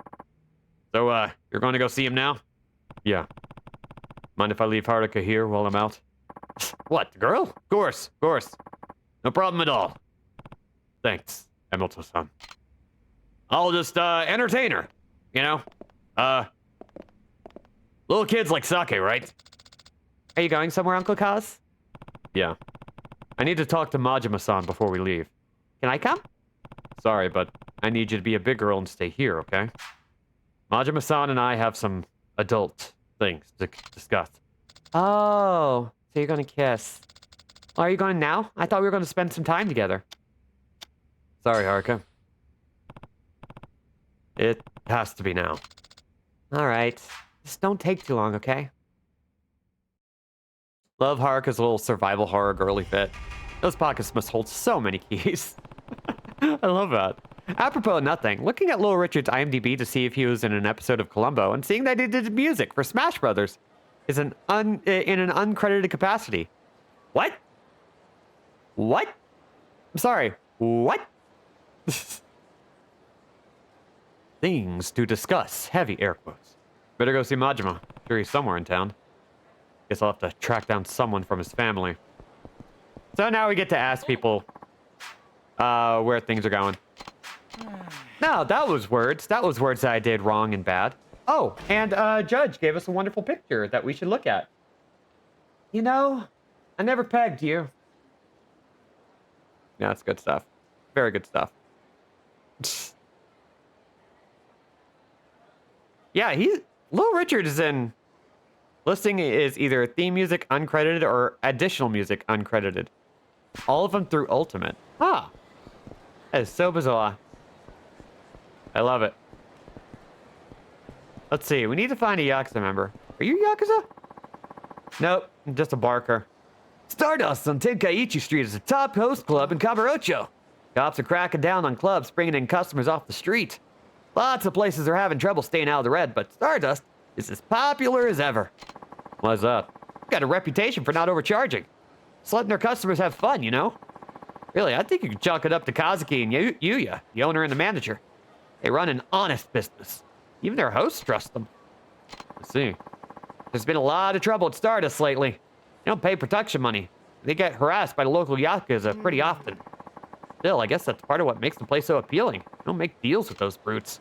So, you're going to go see him now? Yeah. Mind if I leave Haruka here while I'm out? What, the girl? Of course. No problem at all. Thanks, Emoto-san. I'll just, entertain her, you know? Little kids like sake, right? Are you going somewhere, Uncle Kaz? Yeah. I need to talk to Majima-san before we leave. Can I come? Sorry, but I need you to be a big girl and stay here, okay? Majima-san and I have some adult things to discuss. Oh, so you're gonna kiss. Are you going now? I thought we were gonna spend some time together. Sorry, Haruka. It has to be now. All right. Just don't take too long, okay? Love Haruka's little survival horror girly fit. Those pockets must hold so many keys. I love that. Apropos of nothing, looking at Little Richard's IMDb to see if he was in an episode of Columbo and seeing that he did music for Smash Brothers is in an uncredited capacity. What? What? I'm sorry. What? Things to discuss. Heavy air quotes. Better go see Majima. Sure, he's somewhere in town. Guess I'll have to track down someone from his family. So now we get to ask people where things are going. No, that was words. That was words that I did wrong and bad. Oh, and Judge gave us a wonderful picture that we should look at. You know, I never pegged you. Yeah, that's good stuff. Very good stuff. Yeah, Little Richard is in. Listing is either theme music uncredited or additional music uncredited. All of them through Ultimate. Huh. That is so bizarre. I love it. Let's see. We need to find a Yakuza member. Are you Yakuza? Nope. I'm just a barker. Stardust on Tenkaichi Street is a top host club in Kamurocho. Cops are cracking down on clubs bringing in customers off the street. Lots of places are having trouble staying out of the red, but Stardust is as popular as ever. Why's that? We've got a reputation for not overcharging. Just letting their customers have fun, you know? Really, I think you could chalk it up to Kazuki and Yuya, the owner and the manager. They run an honest business. Even their hosts trust them. Let's see. There's been a lot of trouble at Stardust lately. They don't pay production money. They get harassed by the local Yakuza pretty often. Still, I guess that's part of what makes the place so appealing. They don't make deals with those brutes.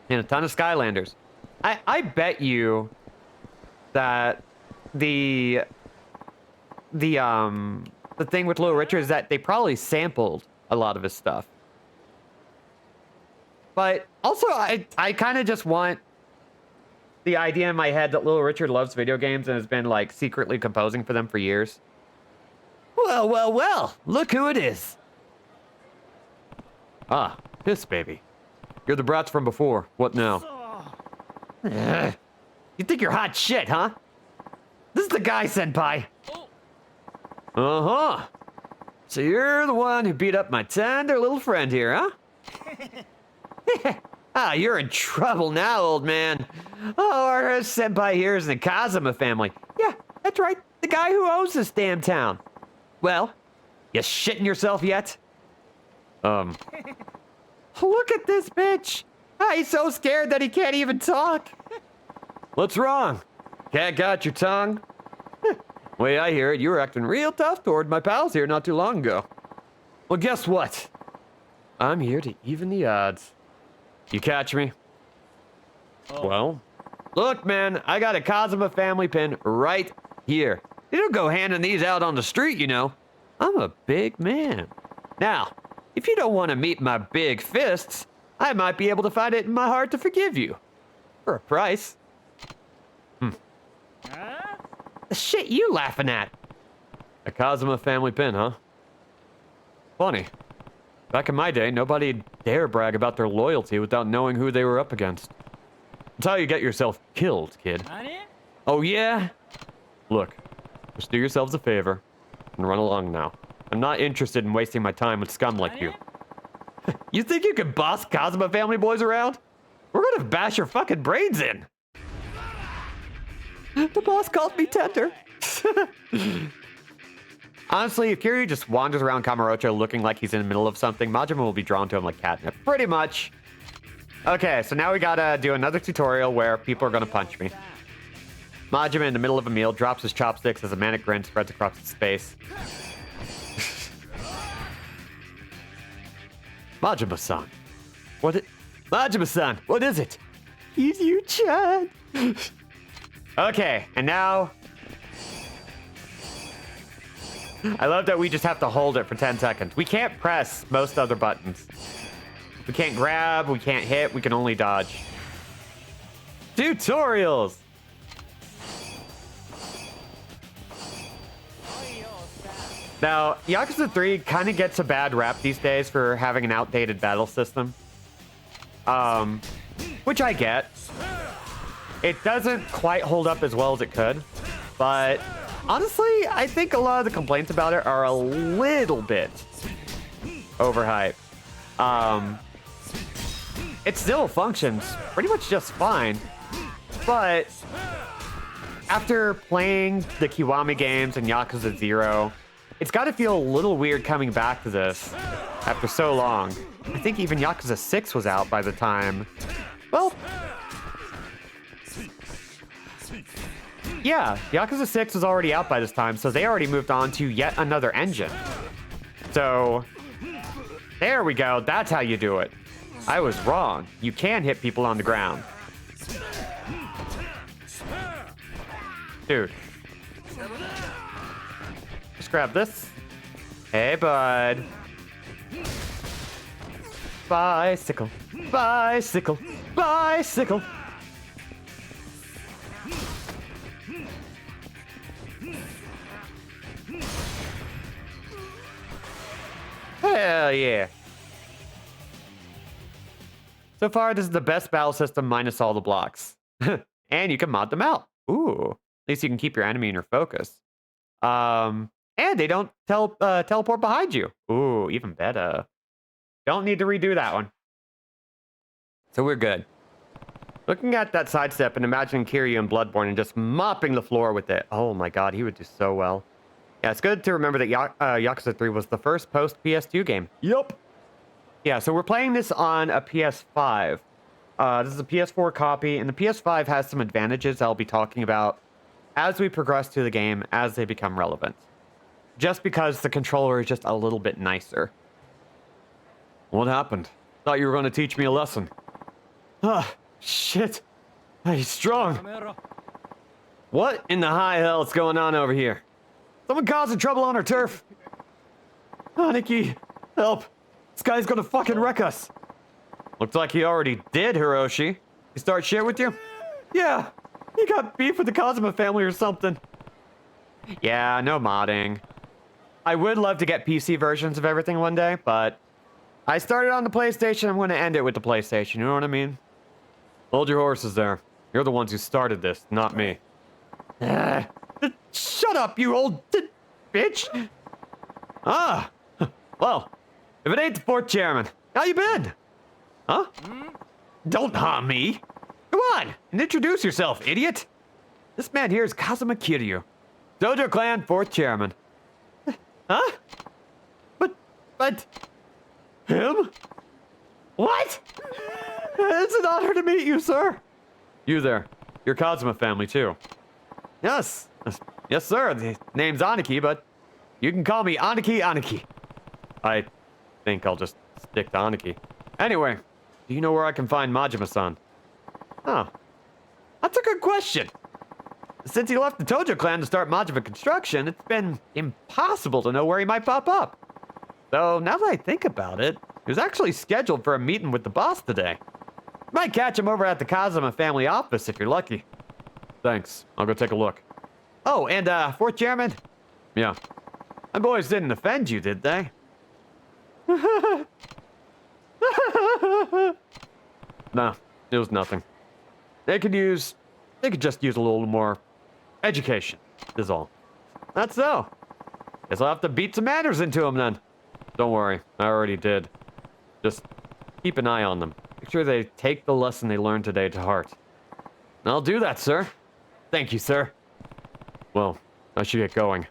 And a ton of Skylanders. I bet you that the thing with Little Richard is that they probably sampled a lot of his stuff. But also, I kind of just want the idea in my head that Little Richard loves video games and has been, like, secretly composing for them for years. Well, well, well, look who it is. Ah, this baby. You're the brats from before. What now? You think you're hot shit, huh? This is the guy, senpai. Uh-huh. So you're the one who beat up my tender little friend here, huh? Ah, you're in trouble now, old man. Oh, our senpai here is in the Kazuma family. Yeah, that's right. The guy who owns this damn town. Well, you shitting yourself yet? Look at this bitch. Ah, he's so scared that he can't even talk. What's wrong? Cat got your tongue? Way I hear it, you were acting real tough toward my pals here not too long ago. Well, guess what? I'm here to even the odds. You catch me? Oh. Well, look, man, I got a Kazuma family pin right here. You don't go handing these out on the street, you know. I'm a big man. Now, if you don't want to meet my big fists, I might be able to find it in my heart to forgive you. For a price. The shit you laughing at? A Kazuma family pin, huh? Funny. Back in my day, nobody'd dare brag about their loyalty without knowing who they were up against. That's how you get yourself killed, kid. Oh yeah? Look, just do yourselves a favor and run along now. I'm not interested in wasting my time with scum like you. You think you can boss Kazuma family boys around? We're gonna bash your fucking brains in. The boss called me tender. Honestly, if Kiryu just wanders around Kamurocho looking like he's in the middle of something, Majima will be drawn to him like catnip. Pretty much. Okay, so now we gotta do another tutorial where people are gonna punch me. Majima, in the middle of a meal, drops his chopsticks as a manic grin spreads across his face. Majima-san. Majima-san, what is it? He's you, Chad. Okay, and now... I love that we just have to hold it for 10 seconds. We can't press most other buttons. We can't grab, we can't hit, we can only dodge. Tutorials! Now, Yakuza 3 kind of gets a bad rap these days for having an outdated battle system. Which I get. It doesn't quite hold up as well as it could, but honestly, I think a lot of the complaints about it are a little bit overhyped. It still functions pretty much just fine, but after playing the Kiwami games and Yakuza 0, it's got to feel a little weird coming back to this after so long. I think even Yakuza 6 was out by the time. Well, yeah, Yakuza 6 was already out by this time, so they already moved on to yet another engine. So, there we go. That's how you do it. I was wrong. You can hit people on the ground. Dude. Just grab this. Hey, bud. Bicycle. Bicycle. Bicycle. Hell yeah. So far, this is the best battle system minus all the blocks. And you can mod them out. Ooh. At least you can keep your enemy in your focus. And they don't teleport behind you. Ooh, even better. Don't need to redo that one. So we're good. Looking at that sidestep and imagining Kiryu in Bloodborne and just mopping the floor with it. Oh my god, he would do so well. Yeah, it's good to remember that Yakuza 3 was the first post-PS2 game. Yup. Yeah, so we're playing this on a PS5. This is a PS4 copy, and the PS5 has some advantages I'll be talking about as we progress through the game, as they become relevant. Just because the controller is just a little bit nicer. What happened? Thought you were going to teach me a lesson. Ah, shit. He's strong. What in the high hell is going on over here? Someone causing trouble on our turf. Aniki, help. This guy's gonna fucking wreck us. Looks like he already did, Hiroshi. He start shit with you? Yeah, he got beef with the Kazuma family or something. Yeah, no modding. I would love to get PC versions of everything one day, but I started on the PlayStation, I'm gonna end it with the PlayStation, you know what I mean? Hold your horses there. You're the ones who started this, not me. Shut up, you old bitch! Ah, well, if it ain't the fourth chairman, how you been? Huh? Don't harm me. Come on, and introduce yourself, idiot. This man here is Kazuma Kiryu, Dojo Clan fourth chairman. Huh? But, him? What? It's an honor to meet you, sir. You there, you're Kazuma family too. Yes, yes, sir. The name's Aniki, but you can call me Aniki. I think I'll just stick to Aniki. Anyway, do you know where I can find Majima-san? Oh, that's a good question. Since he left the Tojo clan to start Majima construction, it's been impossible to know where he might pop up. So now that I think about it, he was actually scheduled for a meeting with the boss today. Might catch him over at the Kazuma family office if you're lucky. Thanks. I'll go take a look. Oh, and fourth chairman? Yeah. My boys didn't offend you, did they? No, it was nothing. They could just use a little more education, is all. That's so. Guess I'll have to beat some manners into them then. Don't worry, I already did. Just keep an eye on them. Make sure they take the lesson they learned today to heart. I'll do that, sir. Thank you, sir. Well, I should get going.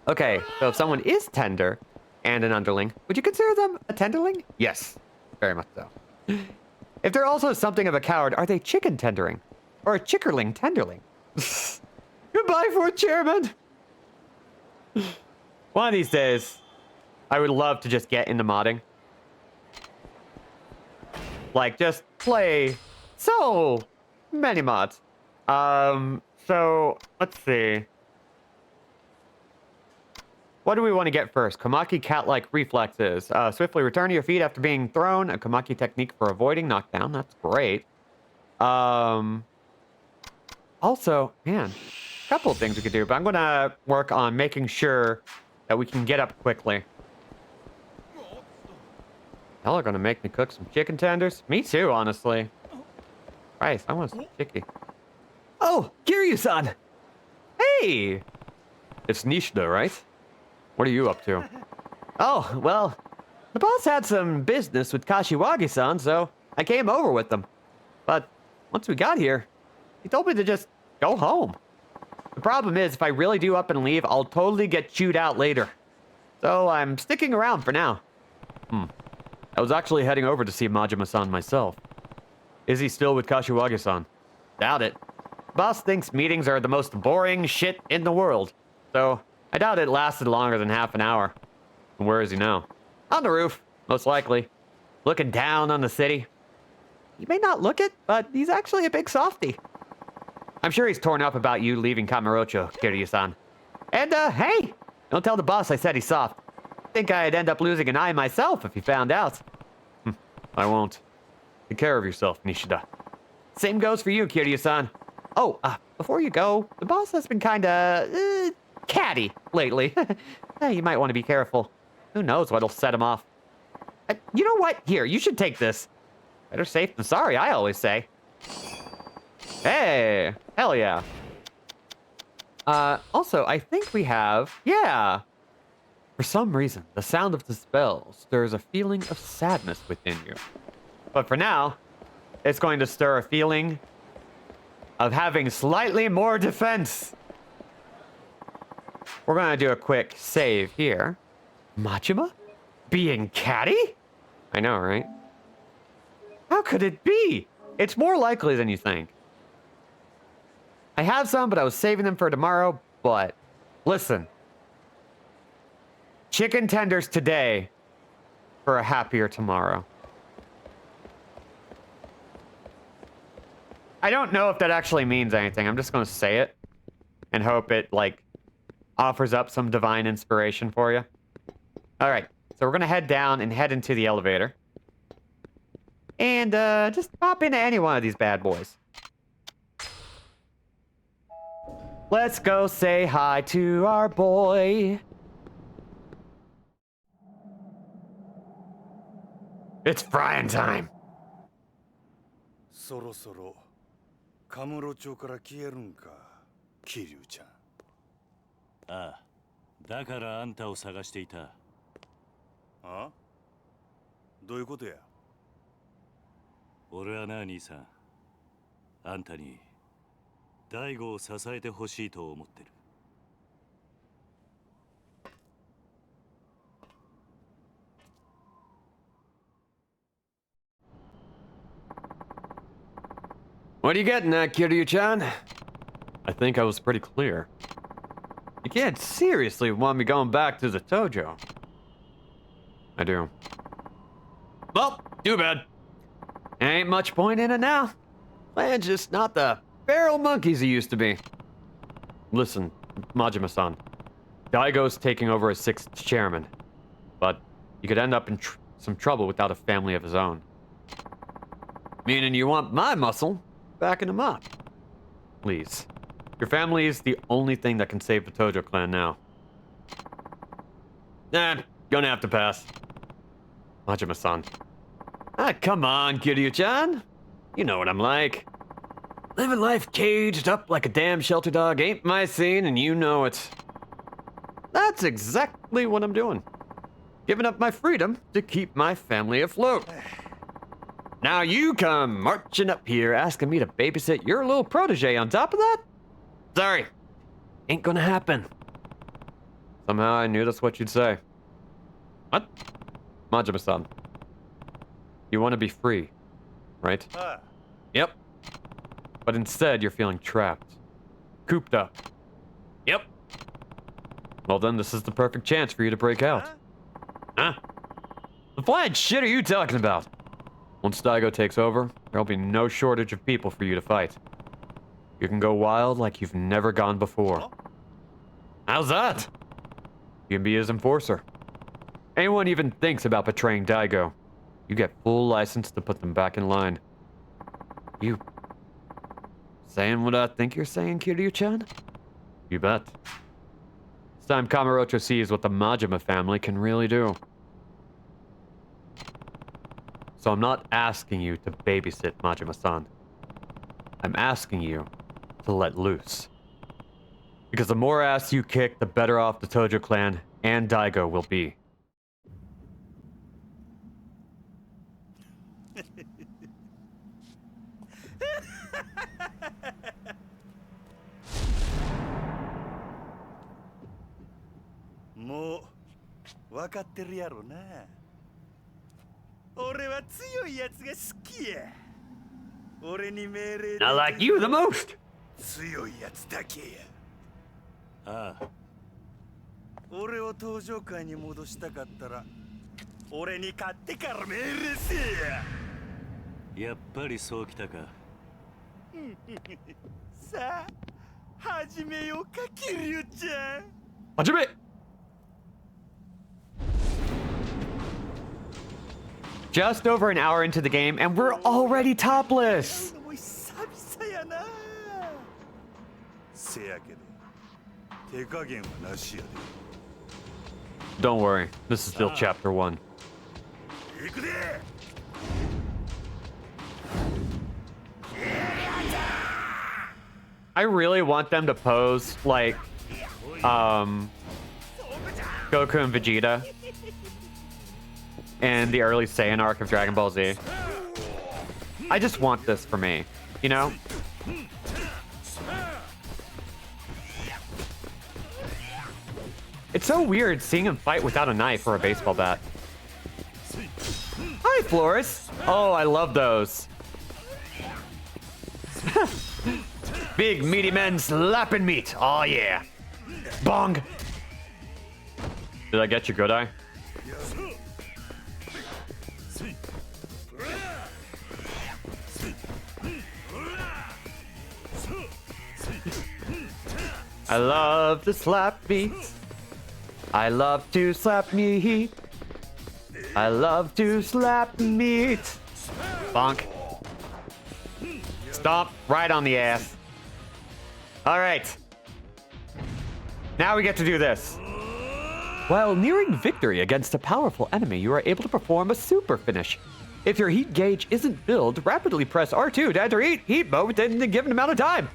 Okay, so if someone is tender and an underling, would you consider them a tenderling? Yes, very much so. If they're also something of a coward, are they chicken tendering? Or a chickerling tenderling? Goodbye, fourth chairman! One of these days, I would love to just get into modding. Like, just play So many mods. So let's see. What do we want to get first? Kamaki cat-like reflexes. Swiftly return to your feet after being thrown. A Kamaki technique for avoiding knockdown. That's great. Also, man, a couple of things we could do, but I'm gonna work on making sure that we can get up quickly. Y'all are gonna make me cook some chicken tenders? Me too, honestly. Christ, I want some chicken. Oh, Kiryu-san! Hey! It's Nishida, right? What are you up to? Oh, well, the boss had some business with Kashiwagi-san, so I came over with them. But once we got here, he told me to just go home. The problem is, if I really do up and leave, I'll totally get chewed out later. So I'm sticking around for now. I was actually heading over to see Majima-san myself. Is he still with Kashiwagi-san? Doubt it. Boss thinks meetings are the most boring shit in the world. So I doubt it lasted longer than half an hour. And where is he now? On the roof, most likely. Looking down on the city. You may not look it, but he's actually a big softie. I'm sure he's torn up about you leaving Kamurocho, Kiryu-san. And, hey! Don't tell the boss I said he's soft. Think I'd end up losing an eye myself if he found out. I won't. Take care of yourself, Nishida. Same goes for you, Kiryu-san. Oh, before you go, the boss has been kinda, catty lately. You might want to be careful. Who knows what'll set him off. You know what? Here, you should take this. Better safe than sorry, I always say. Hey, hell yeah. Also, I think we have, yeah. For some reason, the sound of the spell stirs a feeling of sadness within you. But for now, it's going to stir a feeling of having slightly more defense. We're going to do a quick save here. Majima? Being catty? I know, right? How could it be? It's more likely than you think. I have some, but I was saving them for tomorrow. But listen. Chicken tenders today for a happier tomorrow. I don't know if that actually means anything. I'm just going to say it and hope it, like, offers up some divine inspiration for you. All right. So we're going to head down and head into the elevator. And just pop into any one of these bad boys. Let's go say hi to our boy. It's frying time. そろそろカムロ町から消えるんか、桐生ちゃん。ああ、だからあんたを探していた。あ？どういうことや？俺はな、兄さん。あんたに大悟を支えてほしいと思ってる。What are you getting at, Kiryu-chan? I think I was pretty clear. You can't seriously want me going back to the Tojo. I do. Well, too bad. Ain't much point in it now. Land's just not the feral monkeys he used to be. Listen, Majima-san. Daigo's taking over as 6th chairman. But he could end up in some trouble without a family of his own. Meaning you want my muscle backing him up. Please. Your family is the only thing that can save the Tojo clan now. Nah, gonna have to pass. Majima-san. Come on, Kiryu-chan. You know what I'm like. Living life caged up like a damn shelter dog ain't my scene, and you know it. That's exactly what I'm doing. Giving up my freedom to keep my family afloat. Now you come marching up here asking me to babysit your little protege on top of that? Sorry. Ain't gonna happen. Somehow I knew that's what you'd say. What? Majima-san. You want to be free, right? Yep. But instead you're feeling trapped. Cooped up. Yep. Well then, this is the perfect chance for you to break out. Huh? The flying shit are you talking about? Once Daigo takes over, there'll be no shortage of people for you to fight. You can go wild like you've never gone before. How's that? You can be his enforcer. Anyone even thinks about betraying Daigo, you get full license to put them back in line. You saying what I think you're saying, Kiryu-chan? You bet. It's time Kamurocho sees what the Majima family can really do. So I'm not asking you to babysit Majima-san. I'm asking you to let loose. Because the more ass you kick, the better off the Tojo clan and Daigo will be. I like you the most! 強いやつだけや。ああ、俺を登場界に戻したかったら俺に勝ってから命令せえや。やっぱりそうきたか。さあ始めようか、キリュウちゃん。始め! Just over an hour into the game, and we're already topless! もう久々やな。せやけど手加減はなしやで。 Don't worry, this is still chapter 1. 行くで。 I really want them to pose like, Goku and Vegeta in the early Saiyan arc of Dragon Ball Z. I just want this for me, you know? It's so weird seeing him fight without a knife or a baseball bat. Hi, Flores! Oh, I love those. Big meaty men slapping meat. Oh yeah. Bong. Did I get you, Godai? I love to slap meat. I love to slap meat. I love to slap meat. Bonk. Stomp right on the ass. All right. Now we get to do this. While nearing victory against a powerful enemy, you are able to perform a super finish. If your heat gauge isn't filled, rapidly press R2 to enter heat mode within the given amount of time.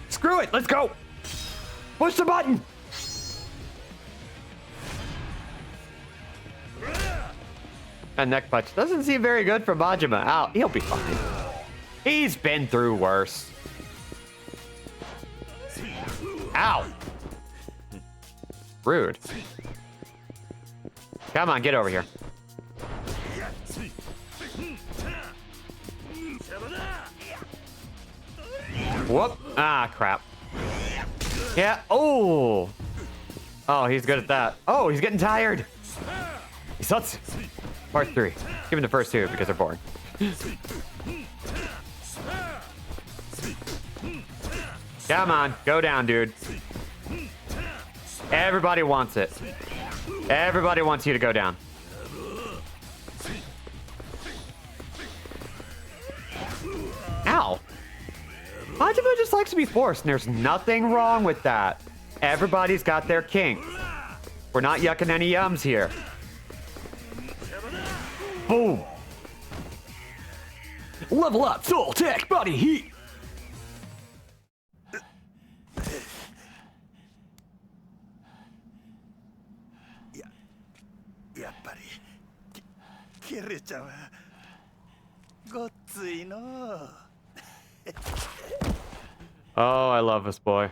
Screw it, let's go. Push the button. A neck punch doesn't seem very good for Majima. Ow, he'll be fine. He's been through worse. Ow. Rude. Come on, get over here. Whoop. Ah, crap. Yeah. Oh. Oh, he's good at that. Oh, he's getting tired. Sucks. Part 3. Give him the first 2 because they're boring. Come on. Go down, dude. Everybody wants it. Everybody wants you to go down. Ow. Majima just likes to be forced, and there's nothing wrong with that. Everybody's got their kink. We're not yucking any yums here. Boom. Level up, soul, tech, body, heat.やっぱりキリちゃんはごっついの。 Oh, I love this boy.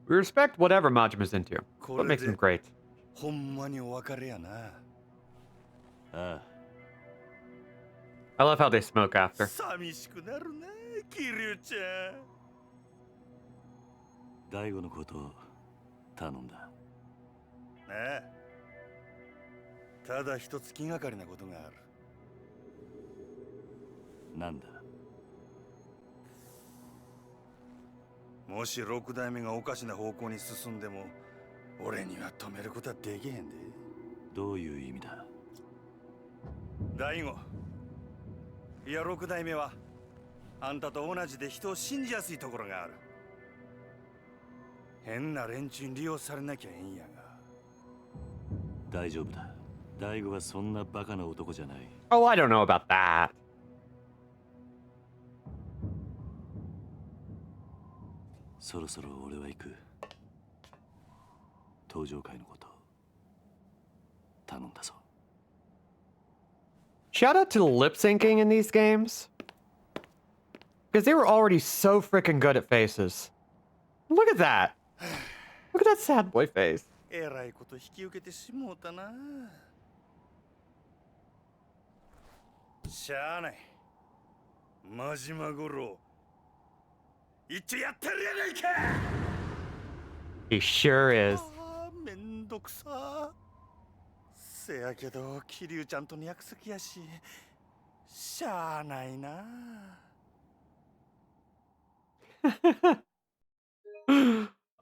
We respect whatever Majima's into. What makes him great? ほんまにお別れやな。ああ、 I love how they smoke after. 寂しくなるな、キリュウちゃん。大悟のことを頼んだ。ああ、ただ一つ気がかりなことがある。なんだ。もし六代目がおかしな方向に進んでも俺には止めることはできへんで。どういう意味だ。大悟、いや六代目はあんたと同じで人を信じやすいところがある。変な連中に利用されなきゃええんやが。大丈夫だ。大悟はそんなバカな男じゃない。 Oh, I don't know about that. そろそろ俺は行く。登場会のこと頼んだぞ。 Shout out to the lip syncing in these games. Because they were already so freaking good at faces. Look at that. Look at that sad boy face. えらいこと引き受けてしもうたな。しゃあない。真島五郎、一応やってるやないか。 He sure is. あー、めんどくさ。せやけど桐生ちゃんとの約束やし、しゃあないな。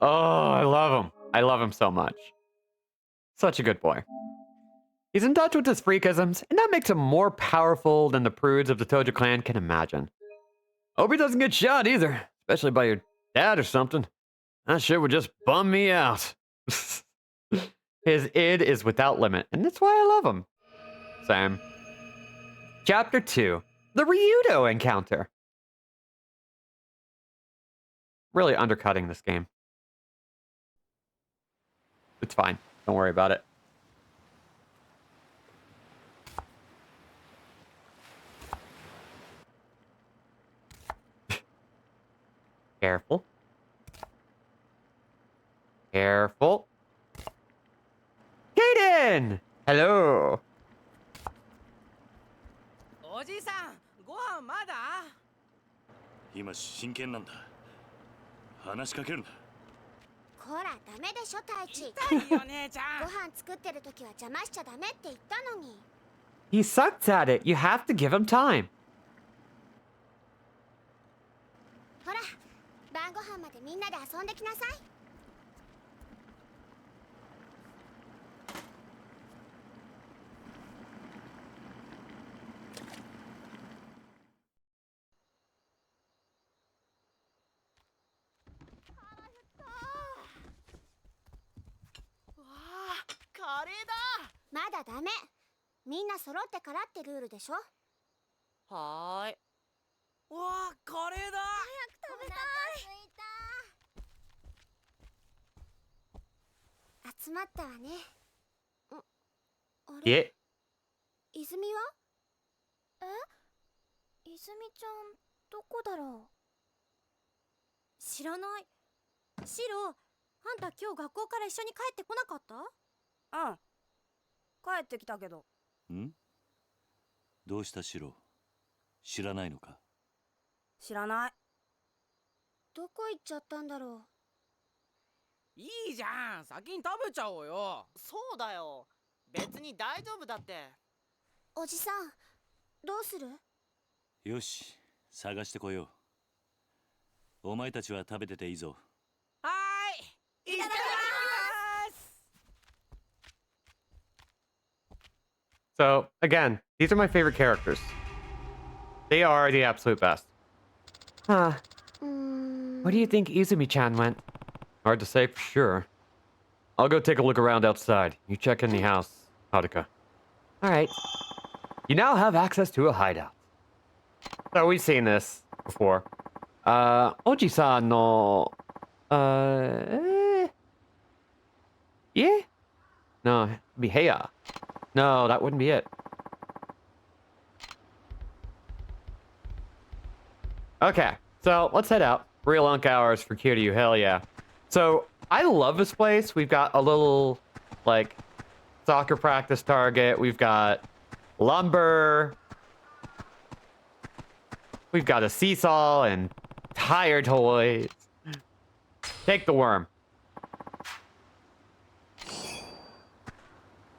Oh, I love him. I love him so much. Such a good boy. He's in touch with his freakisms, and that makes him more powerful than the prudes of the Tojo clan can imagine. Hope he doesn't get shot either, especially by your dad or something. That shit would just bum me out. His id is without limit, and that's why I love him. Same. Chapter 2. The Ryudo Encounter. Really undercutting this game. It's fine. Don't worry about it. Careful. Careful. Kaden! Hello. おじさん、ご飯まだ？今真剣なんだ。話しかけるな。こらダメでしょ太一。痛いよ姉ちゃん。ご飯作ってる時は邪魔しちゃダメって言ったのに。 He sucks at it. You have to give him time. ほら晩ご飯までみんなで遊んできなさい。わあ、カレーだ。まだダメ。みんな揃ってからってルールでしょ。はーい。わあ、カレーだ。食べたい。集まったわね。あれ Yeah. 泉は？え？泉ちゃんどこだろう？知らない。シロ、あんた今日学校から一緒に帰ってこなかった？うん。帰ってきたけど。ん？どうしたシロ？知らないのか？知らない。どこ行っちゃったんだろう。いいじゃん、先に食べちゃおうよ。そうだよ、別に大丈夫だって。おじさん、どうする？よし、探してこよう。お前たちは食べてていいぞ。はーい、いただきます。 So, again, these are my favorite characters. They are the absolute best. Huh. Where do you think Izumi-chan went? Hard to say for sure. I'll go take a look around outside. You check in the house, Haruka. Alright. You now have access to a hideout. So we've seen this before. Oji-san no... Yeah? No, it'd be Heya. No, that wouldn't be it. Okay, so let's head out. Real Unk hours for Kiryu, hell yeah. So, I love this place. We've got a little, like, soccer practice target. We've got lumber. We've got a seesaw and tire toys. Take the worm.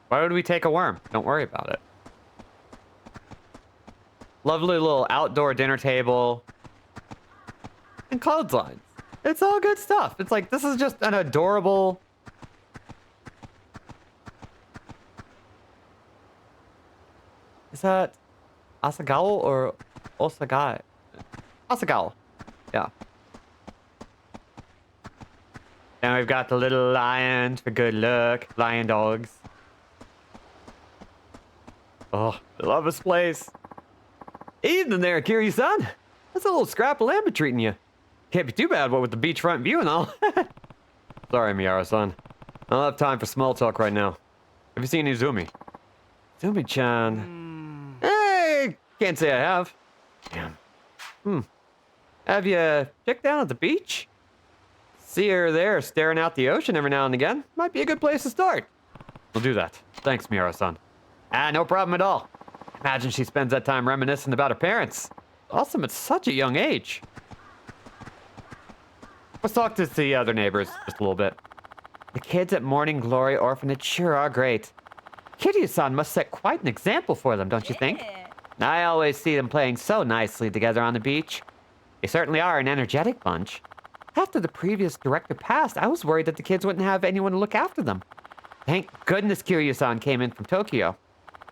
Why would we take a worm? Don't worry about it. Lovely little outdoor dinner table. And clotheslines. It's all good stuff. It's like, this is just an adorable... Is that Asagao or Osagai? Asagao. Yeah. And we've got the little lions for good luck. Lion dogs. Oh, I love this place. Evening there, Kiryu-san. That's a little scrap of lamb treating you. Can't be too bad, what with the beachfront view and all. Sorry, Miyara-san. I don't have time for small talk right now. Have you seen Izumi? Izumi-chan. Hey, can't say I have. Damn. Have you checked down at the beach? See her there staring out the ocean every now and again. Might be a good place to start. We'll do that. Thanks, Miyara-san. No problem at all. Imagine she spends that time reminiscing about her parents. Awesome at such a young age. Let's talk to the other neighbors just a little bit. The kids at Morning Glory Orphanage sure are great. Kiryu-san must set quite an example for them, don't you think? I always see them playing so nicely together on the beach. They certainly are an energetic bunch. After the previous director passed, I was worried that the kids wouldn't have anyone to look after them. Thank goodness Kiryu-san came in from Tokyo.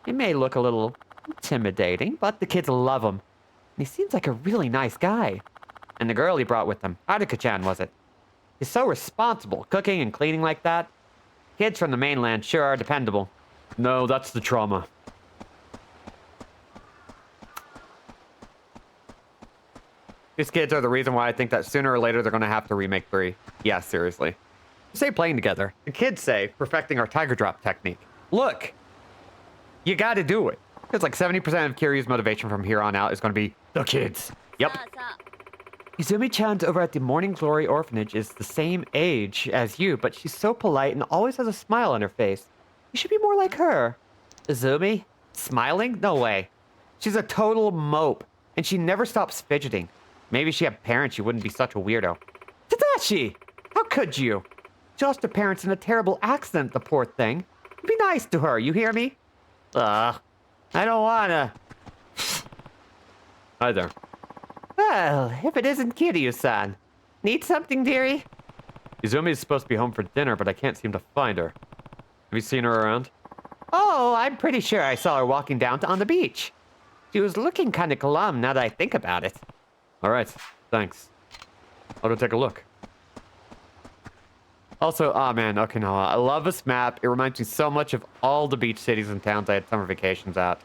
He may look a little intimidating, but the kids love him. And he seems like a really nice guy. And the girl he brought with him, Haruka-chan, was it? He's so responsible, cooking and cleaning like that. Kids from the mainland sure are dependable. No, that's the trauma. These kids are the reason why I think that sooner or later they're going to have to remake 3. Yeah, seriously. Say playing together. The kids say perfecting our tiger drop technique. Look, you got to do it. It's like 70% of Kiryu's motivation from here on out is going to be the kids. Yep. Izumi-chan's over at the Morning Glory Orphanage is the same age as you, but she's so polite and always has a smile on her face. You should be more like her. Izumi? Smiling? No way. She's a total mope, and she never stops fidgeting. Maybe she had parents, she wouldn't be such a weirdo. Tadashi! How could you? She lost her parents in a terrible accident, the poor thing. Be nice to her, you hear me? I don't wanna. Hi there. Well, if it isn't Kiryu-san. Need something, dearie? Izumi is supposed to be home for dinner, but I can't seem to find her. Have you seen her around? Oh, I'm pretty sure I saw her walking down on the beach. She was looking kind of glum now that I think about it. All right, thanks. I'll go take a look. Also, oh man, Okinawa. I love this map. It reminds me so much of all the beach cities and towns I had summer vacations at.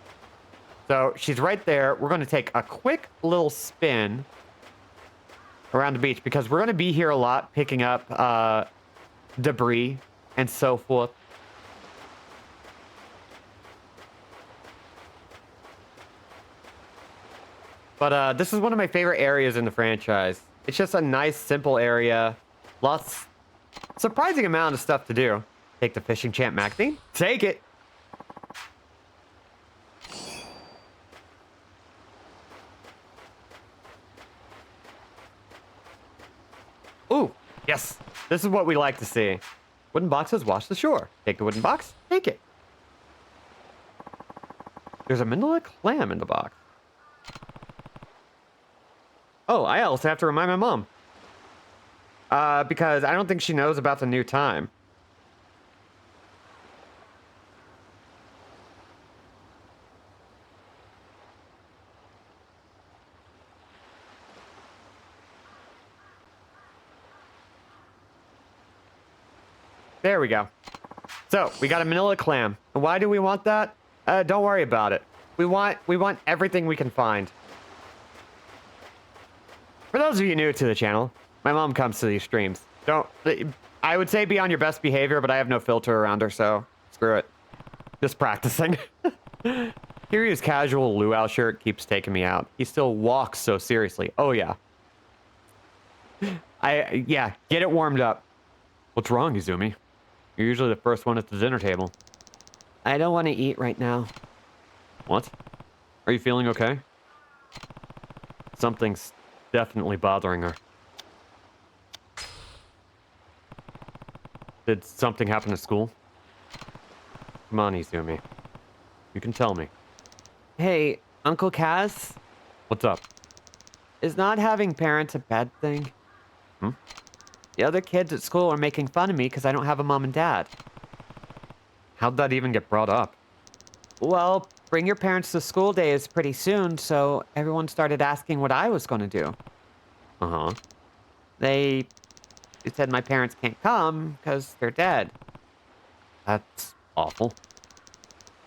So she's right there. We're going to take a quick little spin around the beach because we're going to be here a lot picking up debris and so forth. But this is one of my favorite areas in the franchise. It's just a nice, simple area. Lots, surprising amount of stuff to do. Take the fishing champ magazine. Take it. Ooh, yes. This is what we like to see. Wooden boxes wash the shore. Take the wooden box. Take it. There's a manila clam in the box. Oh, I also have to remind my mom. Because I don't think she knows about the new time. There we go. So, we got a manila clam. And why do we want that? Don't worry about it. We want everything we can find. For those of you new to the channel, my mom comes to these streams. I would say be on your best behavior, but I have no filter around her, so screw it. Just practicing. Kiryu's casual luau shirt keeps taking me out. He still walks so seriously. Oh, yeah. Yeah, get it warmed up. What's wrong, Izumi? You're usually the first one at the dinner table. I don't want to eat right now. What? Are you feeling okay? Something's definitely bothering her. Did something happen at school? Come on, Izumi. You can tell me. Hey, Uncle Kaz? What's up? Is not having parents a bad thing? Hmm? The other kids at school are making fun of me because I don't have a mom and dad. How'd that even get brought up? Well, bring your parents to school day is pretty soon, so everyone started asking what I was going to do. Uh-huh. They said my parents can't come because they're dead. That's awful.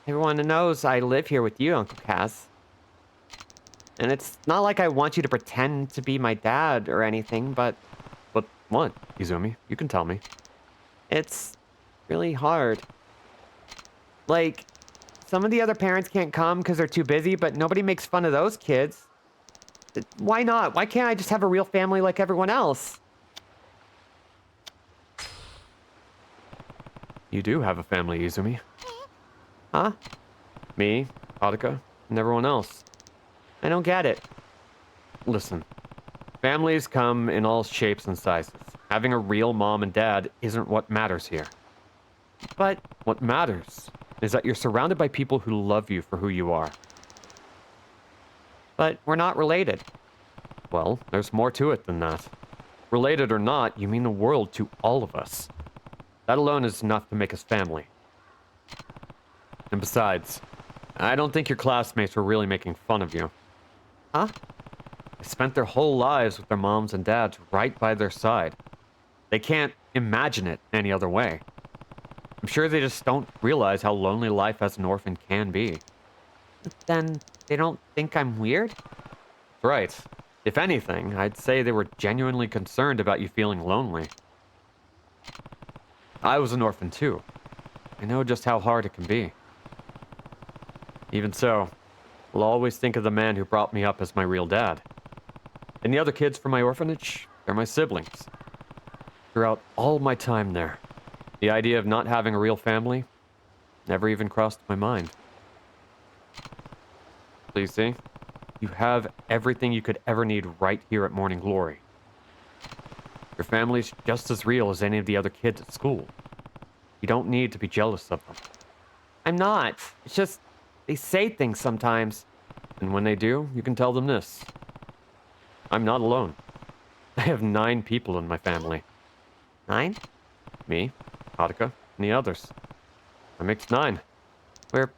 Everyone knows I live here with you, Uncle Kaz. And it's not like I want you to pretend to be my dad or anything, but... But what, Izumi? You can tell me. It's really hard. Like, some of the other parents can't come because they're too busy, but nobody makes fun of those kids. Why not? Why can't I just have a real family like everyone else? You do have a family, Izumi. Huh? Me, Haruka, and everyone else. I don't get it. Listen, families come in all shapes and sizes. Having a real mom and dad isn't what matters here. But what matters is that you're surrounded by people who love you for who you are. But we're not related. Well, there's more to it than that. Related or not, you mean the world to all of us. That alone is enough to make us family. And besides, I don't think your classmates were really making fun of you. Huh? They spent their whole lives with their moms and dads right by their side. They can't imagine it any other way. I'm sure they just don't realize how lonely life as an orphan can be. But then, they don't think I'm weird? That's right. If anything, I'd say they were genuinely concerned about you feeling lonely. I was an orphan too. I know just how hard it can be. Even so, I'll always think of the man who brought me up as my real dad. And the other kids from my orphanage, they're my siblings. Throughout all my time there, the idea of not having a real family never even crossed my mind. Please see, you have everything you could ever need right here at Morning Glory. Your family's just as real as any of the other kids at school. You don't need to be jealous of them. I'm not. It's just, they say things sometimes. And when they do, you can tell them this. I'm not alone. I have 9 people in my family. 9? Me, Haruka, and the others. That makes 9. We're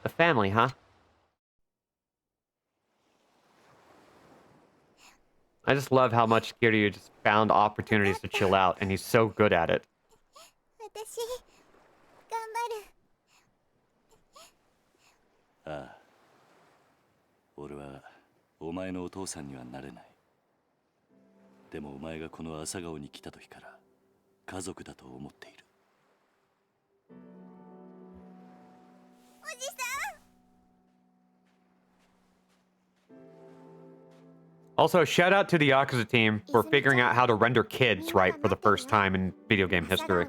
a family, huh? I just love how much Kiryu just found opportunities to chill out, and he's so good at it. 私頑張る。ああ。俺はお前のお父さんにはなれない。でもお前がこの朝顔に来た時から家族だと思っている。おじさん。Also, shout out to the Yakuza team for figuring out how to render kids right for the first time in video game history.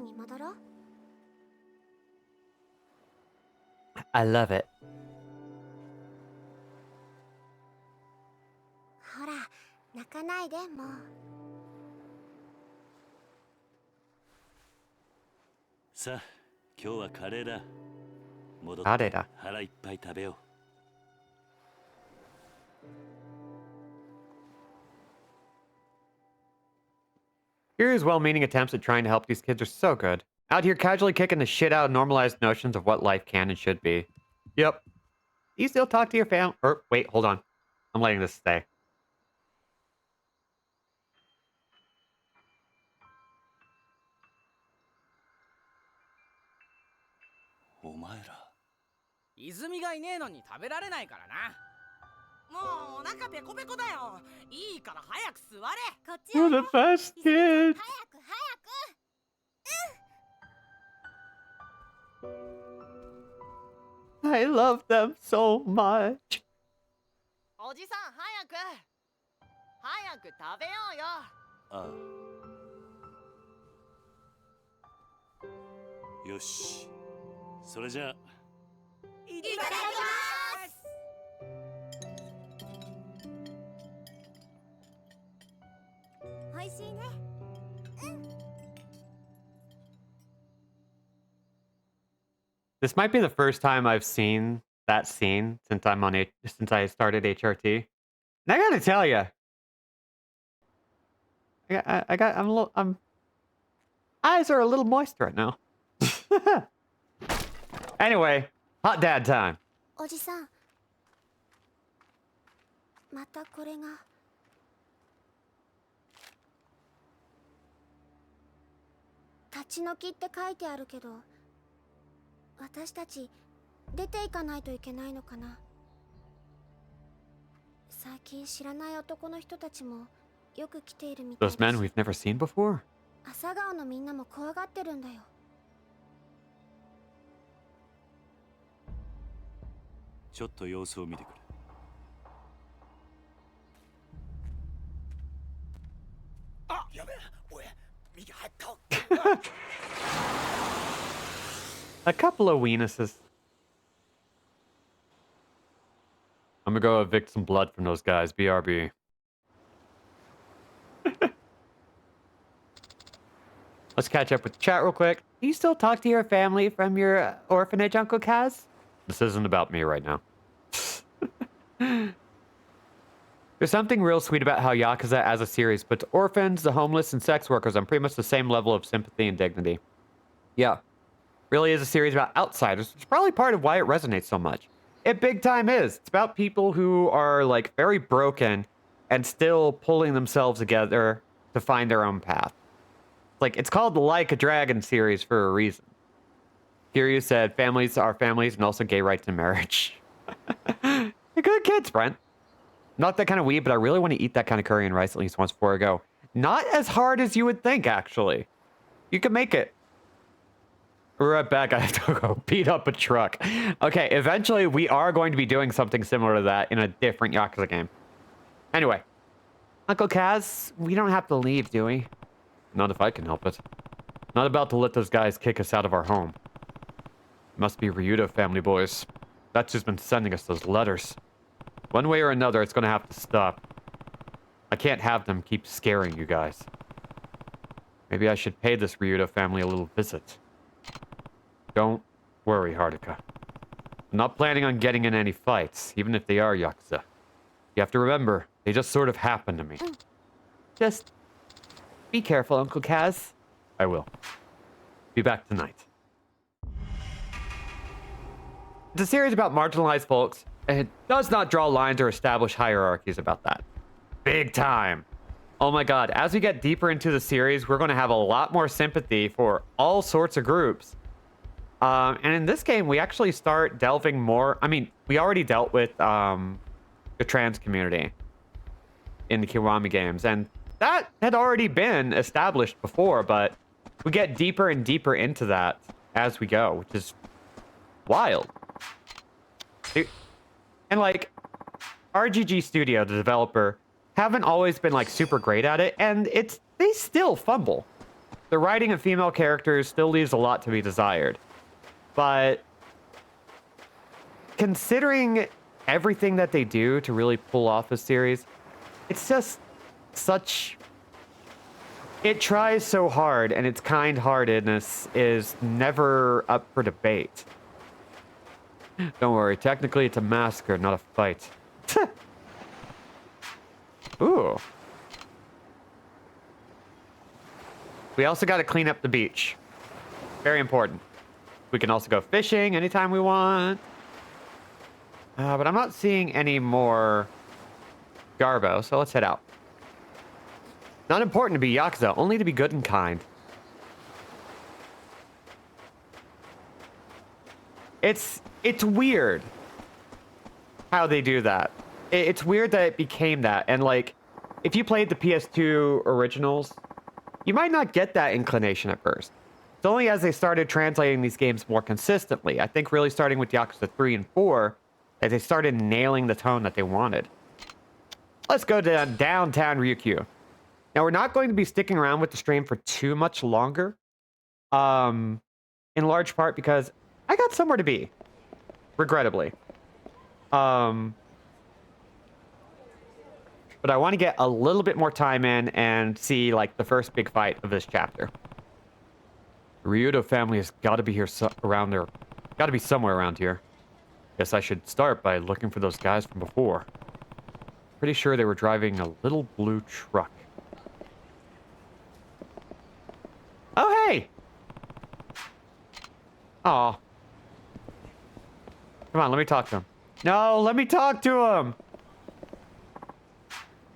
I love it. ほら、泣かないでもう。さあ、今日はカレーだ。戻カレーだ。って腹いっぱい食べよう。Kiryu's well-meaning attempts at trying to help these kids are so good. Out here casually kicking the shit out of normalized notions of what life can and should be. Yep. Do you still talk to your family? Or, wait, hold on. I'm letting this stay. Izumi がいねえのに食べられないからな。もうお腹ペコペコだよ。いいから早く座れ。こっち You're the best kid. 早く早く。I love them so much. おじさん早く食べようよ。ああ。よし。それじゃあ。いただきます。おいしいね。うん。This might be the first time I've seen that scene since since I started HRT. And I gotta tell you, I'm eyes are a little moist right now. Anyway, hot dad time. おじさんまたこれが立ち退きって書いてあるけど私たち出ていかないといけないのかな。最近知らない男の人たちもよく来ているみたい Those だ men し we've never seen before. 朝顔のみんなも怖がってるんだよ。ちょっと様子を見てくる。あ、やべえ、おい、右入った。A couple of weenuses. I'm gonna go evict some blood from those guys. BRB. Let's catch up with the chat real quick. Do you still talk to your family from your orphanage, Uncle Kaz? This isn't about me right now. There's something real sweet about how Yakuza as a series puts orphans, the homeless, and sex workers on pretty much the same level of sympathy and dignity. Yeah. Really is a series about outsiders, which is probably part of why it resonates so much. It big time is. It's about people who are, like, very broken and still pulling themselves together to find their own path. Like, it's called the Like a Dragon series for a reason. Kiryu said, families are families and also gay rights and marriage. You're good kids, Brent. Not that kind of weed, but I really want to eat that kind of curry and rice at least once before I go. Not as hard as you would think, actually. You can make it. We're right back. I have to go beat up a truck. Okay, eventually we are going to be doing something similar to that in a different Yakuza game. Anyway. Uncle Kaz, we don't have to leave, do we? Not if I can help it. Not about to let those guys kick us out of our home. Must be Ryuta family boys. That's who's been sending us those letters. One way or another, it's gonna have to stop. I can't have them keep scaring you guys. Maybe I should pay this Ryuta family a little visit. Don't worry, Haruka. I'm not planning on getting in any fights, even if they are Yakuza. You have to remember, they just sort of happened to me. Just be careful, Uncle Kaz. I will. Be back tonight. It's a series about marginalized folks, and it does not draw lines or establish hierarchies about that. Big time. Oh my god, as we get deeper into the series, we're going to have a lot more sympathy for all sorts of groups. And in this game, we actually start delving more. I mean, we already dealt with the trans community in the Kiwami games, and that had already been established before, but we get deeper and deeper into that as we go, which is wild. And like, RGG Studio, the developer, haven't always been like super great at it, and they still fumble. The writing of female characters still leaves a lot to be desired. But considering everything that they do to really pull off a series, it's just such... It tries so hard, and its kind-heartedness is never up for debate. Don't worry, technically it's a massacre, not a fight. Ooh. We also got to clean up the beach. Very important. We can also go fishing anytime we want. But I'm not seeing any more Garbo, so let's head out. Not important to be Yakuza, only to be good and kind. It's weird how they do that. It's weird that it became that. And like, if you played the PS2 originals, you might not get that inclination at first. It's only as they started translating these games more consistently, I think really starting with Yakuza 3 and 4, that they started nailing the tone that they wanted. Let's go to downtown Ryukyu. Now, we're not going to be sticking around with the stream for too much longer. In large part because I got somewhere to be. Regrettably. But I want to get a little bit more time in and see, like, the first big fight of this chapter. The Ryuta family has got to be here around there Gotta be somewhere around here. Guess I should start by looking for those guys from before. Pretty sure they were driving a little blue truck. Oh, hey! Aw. Come on, let me talk to him. No, let me talk to him!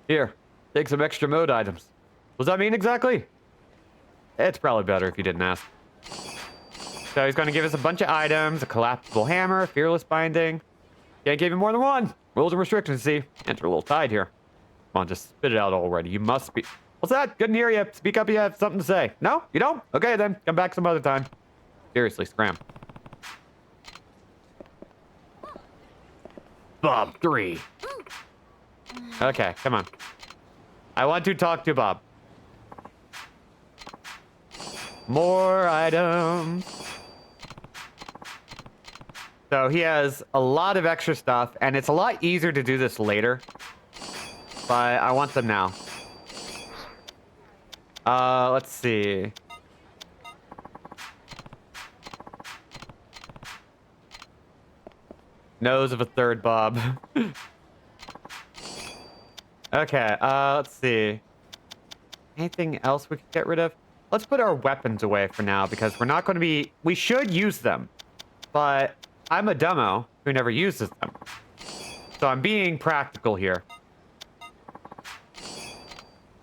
Here, take some extra mode items. What does that mean exactly? It's probably better if you didn't ask. So he's going to give us a bunch of items, a collapsible hammer, fearless binding. Can't give you more than one. Rules and restrictions, see? Hands are a little tied here. Come on, just spit it out already. You must be... What's that? Couldn't hear you. Speak up if you have something to say. No? You don't? Okay, then. Come back some other time. Seriously, scram. Bob 3. Okay, come on. I want to talk to Bob. More items. So he has a lot of extra stuff, and it's a lot easier to do this later. But I want them now. Let's see. Nose of a third Bob. Okay, let's see. Anything else we could get rid of? Let's put our weapons away for now, because we're not going to be... We should use them, but I'm a dumbo who never uses them. So I'm being practical here.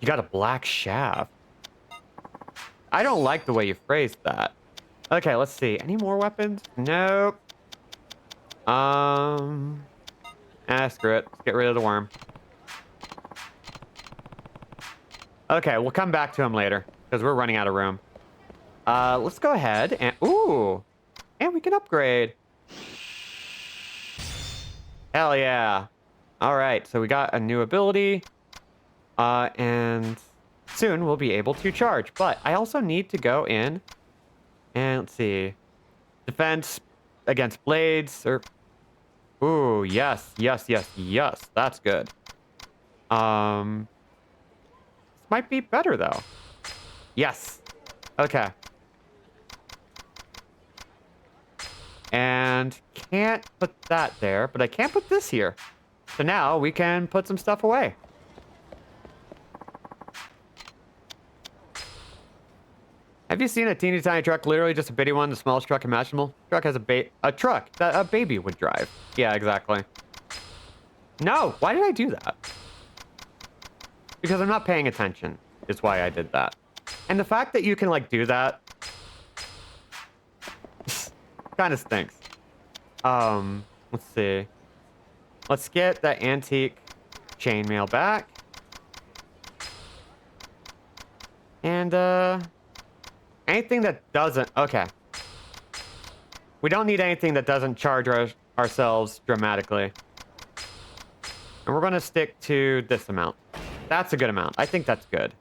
You got a black shaft. I don't like the way you phrased that. Okay, let's see. Any more weapons? Nope. Screw it. Let's get rid of the worm. Okay, we'll come back to him later, because we're running out of room. Let's go ahead and... Ooh! And we can upgrade. Hell yeah. Alright, so we got a new ability. And soon we'll be able to charge. But I also need to go in and, let's see. Defense against blades, or... Ooh, yes, yes, yes, yes. That's good. This might be better, though. Yes. Okay. And can't put that there, but I can put this here. So now we can put some stuff away. Have you seen a teeny tiny truck? Literally just a bitty one, the smallest truck imaginable. Truck has a truck that a baby would drive. Yeah, exactly. No, why did I do that? Because I'm not paying attention is why I did that. And the fact that you can like do that kind of stinks. Let's see. Let's get that antique chainmail back. And anything that doesn't... Okay. We don't need anything that doesn't charge ourselves dramatically. And we're going to stick to this amount. That's a good amount. I think that's good.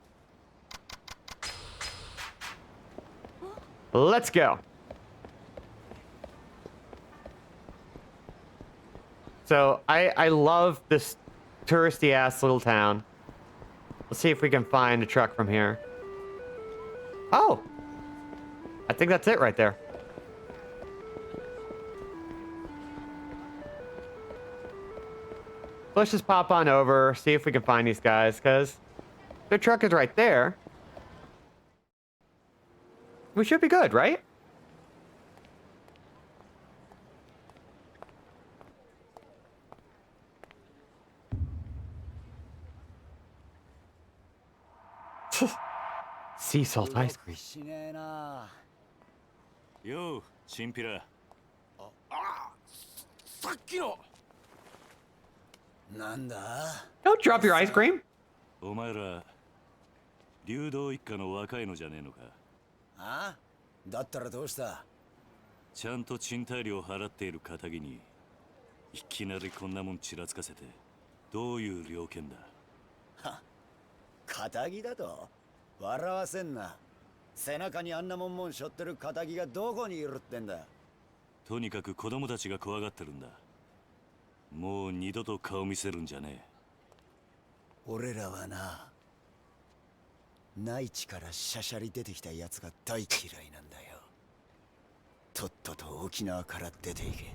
Let's go. So, I love this touristy-ass little town. Let's see if we can find a truck from here. Oh! I think that's it right there. Let's just pop on over, see if we can find these guys, because their truck is right there. We should be good, right? Sea salt ice cream. ようチンピラ。さっきのなんだ Don't drop your ice cream. お前ら流動一家の若いのじゃねえのか。あだったらどうした？ちゃんと賃貸料払っている仇にいきなりこんなもんちらつかせてどういう了見だ。は仇だと笑わせんな。背中にあんなもん背負ってる仇がどこにいるってんだ。とにかく子供たちが怖がってるんだ。もう二度と顔見せるんじゃねえ。俺らはな、内地からしゃしゃり出てきたやつが大嫌いなんだよ。とっとと沖縄から出ていけ。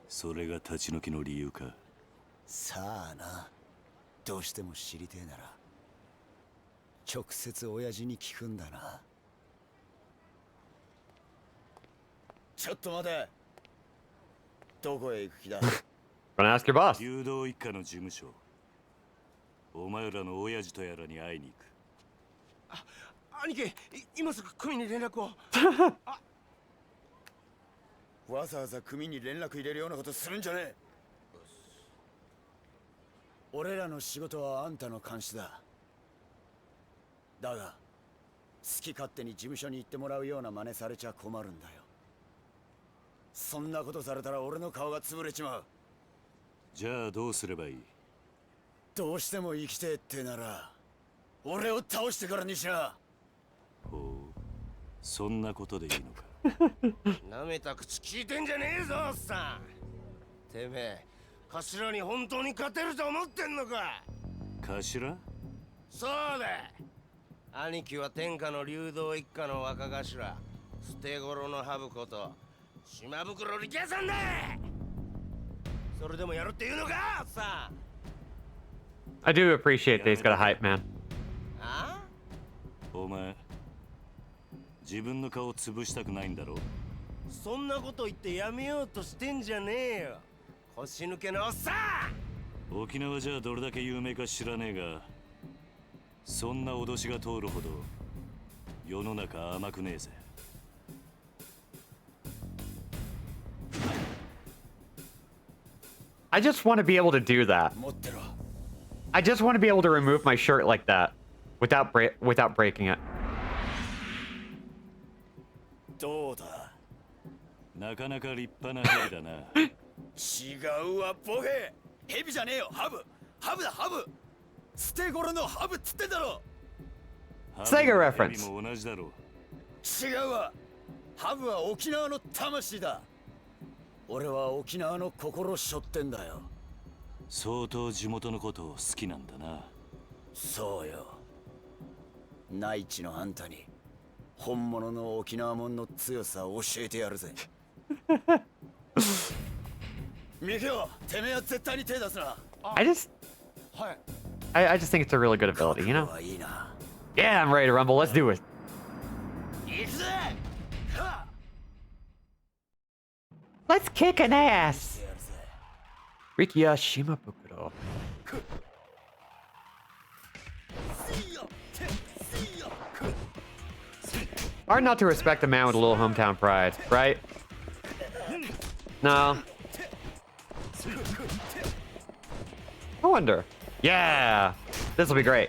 それが立ち退きの理由か。さあな、どうしても知りてえなら直接親父に聞くんだな。ちょっと待て。どこへ行く気だ？ Gonna ask your boss. 弓道一家の事務所。お前らの親父とやらに会いに行く。兄貴、今すぐ組に連絡を。わざわざ組に連絡入れるようなことするんじゃねえ。俺らの仕事はあんたの監視だ。だが好き勝手に事務所に行ってもらうような真似されちゃ困るんだよ。そんなことされたら俺の顔が潰れちまう。じゃあどうすればいい？どうしても生きてえってなら俺を倒してからにしな。ほう、そんなことでいいのか。なめた口聞いてんじゃねえぞ、おっさん。てめえ、頭に本当に勝てると思ってんのか？頭？そうだ。兄貴は天下の竜道一家の若頭、捨て頃のハブこと島袋力也さんだ。それでもやるって言うのか、おっさん。I do appreciate that he's got a hype man. あ？お前、自分の顔を潰したくないんだろ？そんなこと言ってやめようとしてんじゃねえよ、腰抜けのおっさん。沖縄じゃどれだけ有名か知らねえが、そんな脅しが通るほど世の中甘くねえぜ。I just want to be able to do that. I just want to be able to remove my shirt like that without breaking it. どうだ？なかなか立派なヘビだな。違うわ、ボケ。ヘビじゃねえよ、ハブ。ハブだ、ハブ。捨て頃のハブっつってんだろ。Sega reference. ヘビも同じだろ。違うわ。ハブは沖縄の魂だ。俺は沖縄の心背負ってんだよ。相当地元のことを好きなんだな。そうよ。内地のあんたに本物の沖縄もんの強さを教えてやるぜ。ミケオ、てめえは絶対に手出すな。I just I just think it's a really good ability, you know? いいな。Yeah, I'm ready to rumble. Let's do it. 行くぜ。Let's kick an ass. Rikiya Shimabukuro. Hard not to respect a man with a little hometown pride, right? No. I wonder. Yeah, this will be great.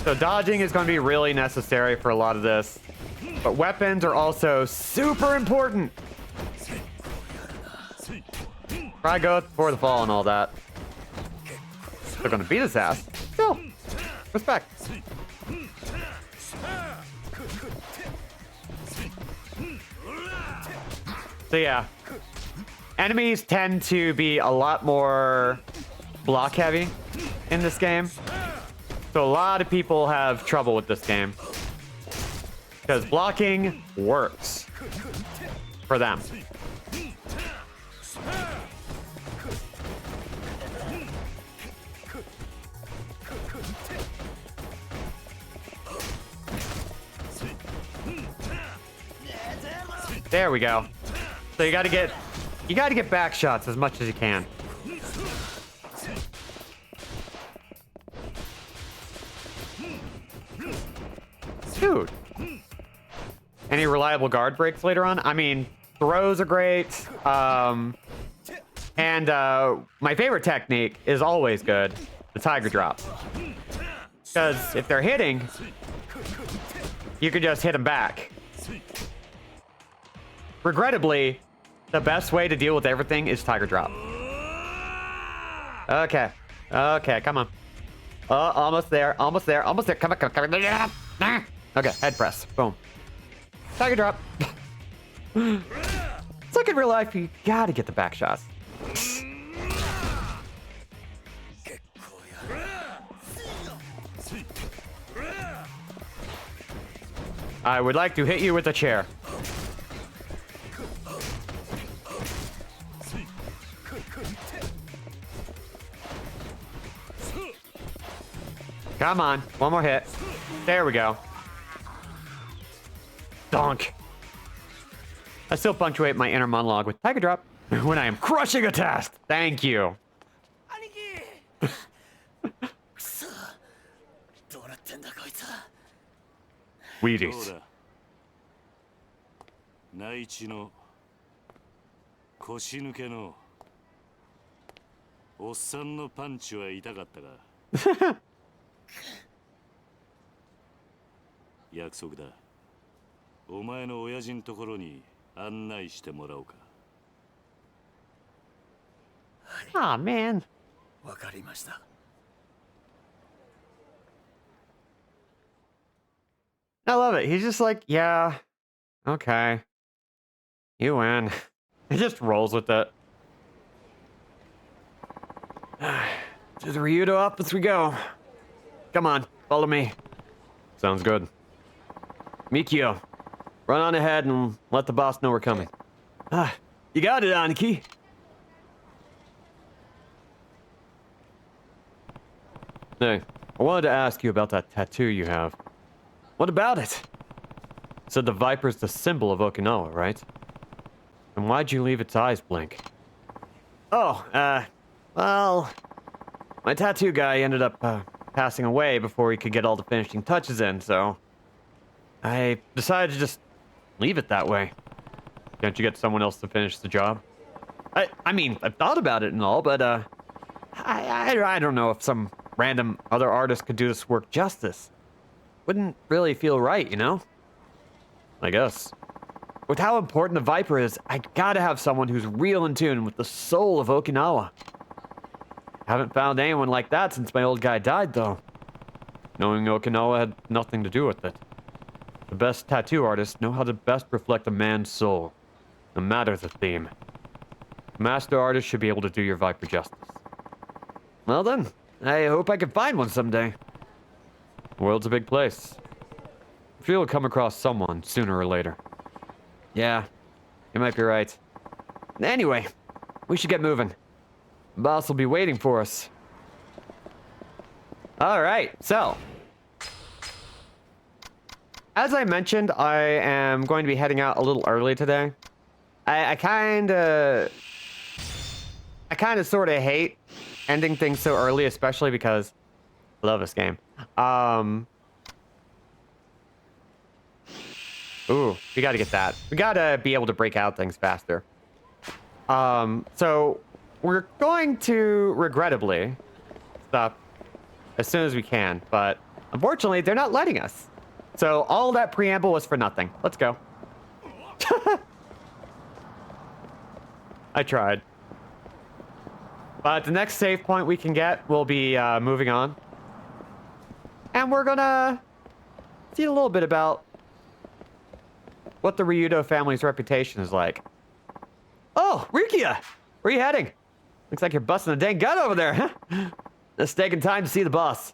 So dodging is going to be really necessary for a lot of this, but weapons are also super important. Try go before the fall and all that. They're going to beat his ass. Still, respect. So yeah, enemies tend to be a lot more block heavy in this game. So a lot of people have trouble with this game because blocking works for them. There we go. So you gotta get back shots as much as you can. Dude. Any reliable guard breaks later on? I mean, throws are great. And my favorite technique is always good. The tiger drop. Because if they're hitting, you can just hit them back. Regrettably, the best way to deal with everything is tiger drop. Okay. Okay, come on. Almost there. Almost there. Almost there. Come on, come on, come on. Okay, head press. Boom. Tiger drop. It's like in real life, you gotta get the back shots. I would like to hit you with a chair. Come on, one more hit. There we go. Donk. I still punctuate my inner monologue with Tiger Drop when I am crushing a task. Thank you. Wheaties. どうだ内地の腰抜けのおっさんのパンチは痛かったか約束だお前の親父のところに案内してもらおうか Aw, man. わかりました。 I love it. He's just like, yeah, okay. You win. He just rolls with it. To the Ryudo office we go. Come on, follow me. Sounds good. Mikio, run on ahead and let the boss know we're coming. You got it, Aniki. Hey, I wanted to ask you about that tattoo you have. What about it? Said the viper's the symbol of Okinawa, right? And why'd you leave its eyes blank? Oh, well... My tattoo guy ended up, passing away before he could get all the finishing touches in, so... I decided to just leave it that way. Can't you get someone else to finish the job? I mean, I've thought about it and all, but, I don't know if some random other artist could do this work justice. Wouldn't really feel right, you know? I guess. With how important the Viper is, I gotta have someone who's real in tune with the soul of Okinawa. Haven't found anyone like that since my old guy died, though. Knowing Okinawa had nothing to do with it. The best tattoo artists know how to best reflect a man's soul, no matter the theme. A master artist should be able to do your Viper justice. Well then, I hope I can find one someday. The world's a big place. I feel you'll come across someone sooner or later. Yeah, you might be right. Anyway, we should get moving. The boss will be waiting for us. Alright, so. As I mentioned, I am going to be heading out a little early today. I kinda sorta hate ending things so early, especially because I love this game. Ooh, we gotta get that. We gotta be able to break out things faster. So we're going to, regrettably, stop as soon as we can, but unfortunately, they're not letting us. So all that preamble was for nothing. Let's go. I tried. But the next save point we can get will be moving on. And we're gonna see a little bit about what the Ryudo family's reputation is like. Oh, Rukia! Where are you heading? Looks like you're busting a dang gut over there, huh? Just taking time to see the boss.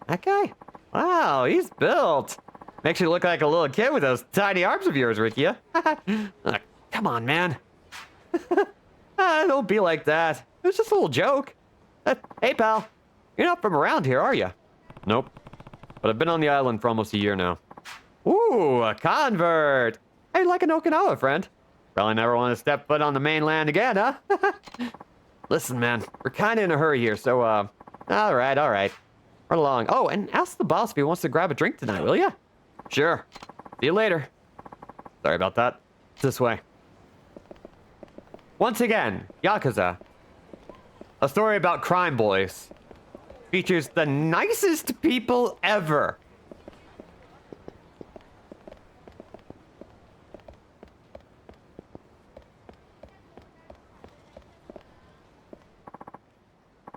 That guy? Wow, he's built. Makes you look like a little kid with those tiny arms of yours, Rukia. Come on, man. Don't be like that. It was just a little joke. Hey, pal. You're not from around here, are you? Nope. But I've been on the island for almost a year now. Ooh, a convert. Hey, like an Okinawa friend. Probably never want to step foot on the mainland again, huh? Listen, man, we're kind of in a hurry here, so, all right. Run along. Oh, and ask the boss if he wants to grab a drink tonight, will ya? Sure. See you later. Sorry about that. It's this way. Once again, Yakuza. A story about crime boys. Features the nicest people ever.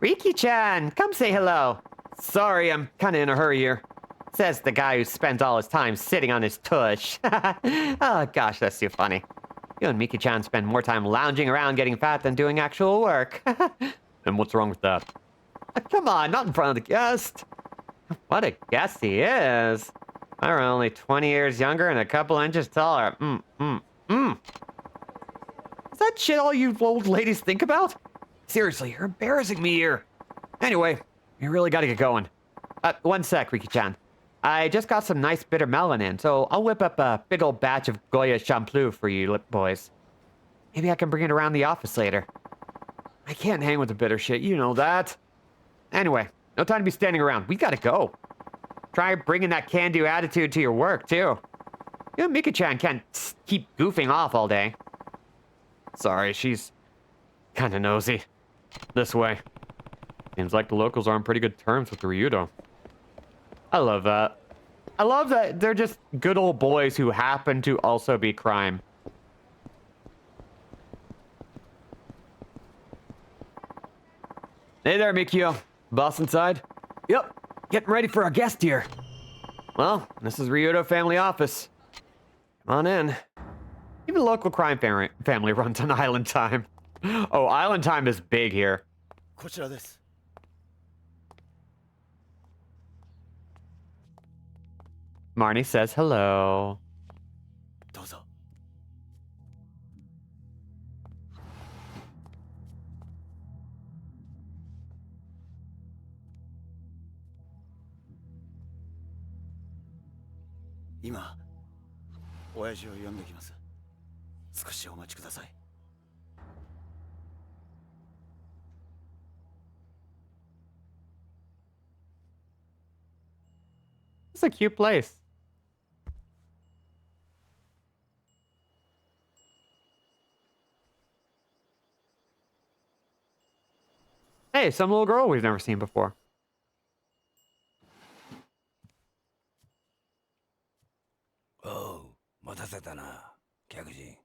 Riki-chan, come say hello. Sorry, I'm kinda in a hurry here. Says the guy who spent all his time sitting on his tush. Oh gosh, that's too funny. You and Miki-chan spend more time lounging around getting fat than doing actual work. And what's wrong with that? Come on, not in front of the guest. What a guest he is. I'm only 20 years younger and a couple inches taller. Is that shit all you old ladies think about? Seriously, you're embarrassing me here. Anyway, we really gotta get going. One sec, Riki-chan. I just got some nice bitter melon in, so I'll whip up a big old batch of Goya Champloo for you boys. Maybe I can bring it around the office later. I can't hang with the bitter shit, you know that. Anyway, no time to be standing around. We gotta go. Try bringing that can-do attitude to your work, too. You know, Mika-chan can't keep goofing off all day. Sorry, she's kinda nosy. This way. Seems like the locals are on pretty good terms with the Ryudo. I love that. I love that they're just good old boys who happen to also be crime. Hey there, Mikio. Boss inside? Yep. Getting ready for our guest here. Well, this is Ryudo family office. Come on in. Even local crime family runs on Island Time. Oh, Island Time is big here. こちらです。 Marnie says hello. どうぞ。今、親父を呼んできます。少しお待ちください。 It's a cute place. Hey, some little girl we've never seen before. Oh, 待たせたな、客人。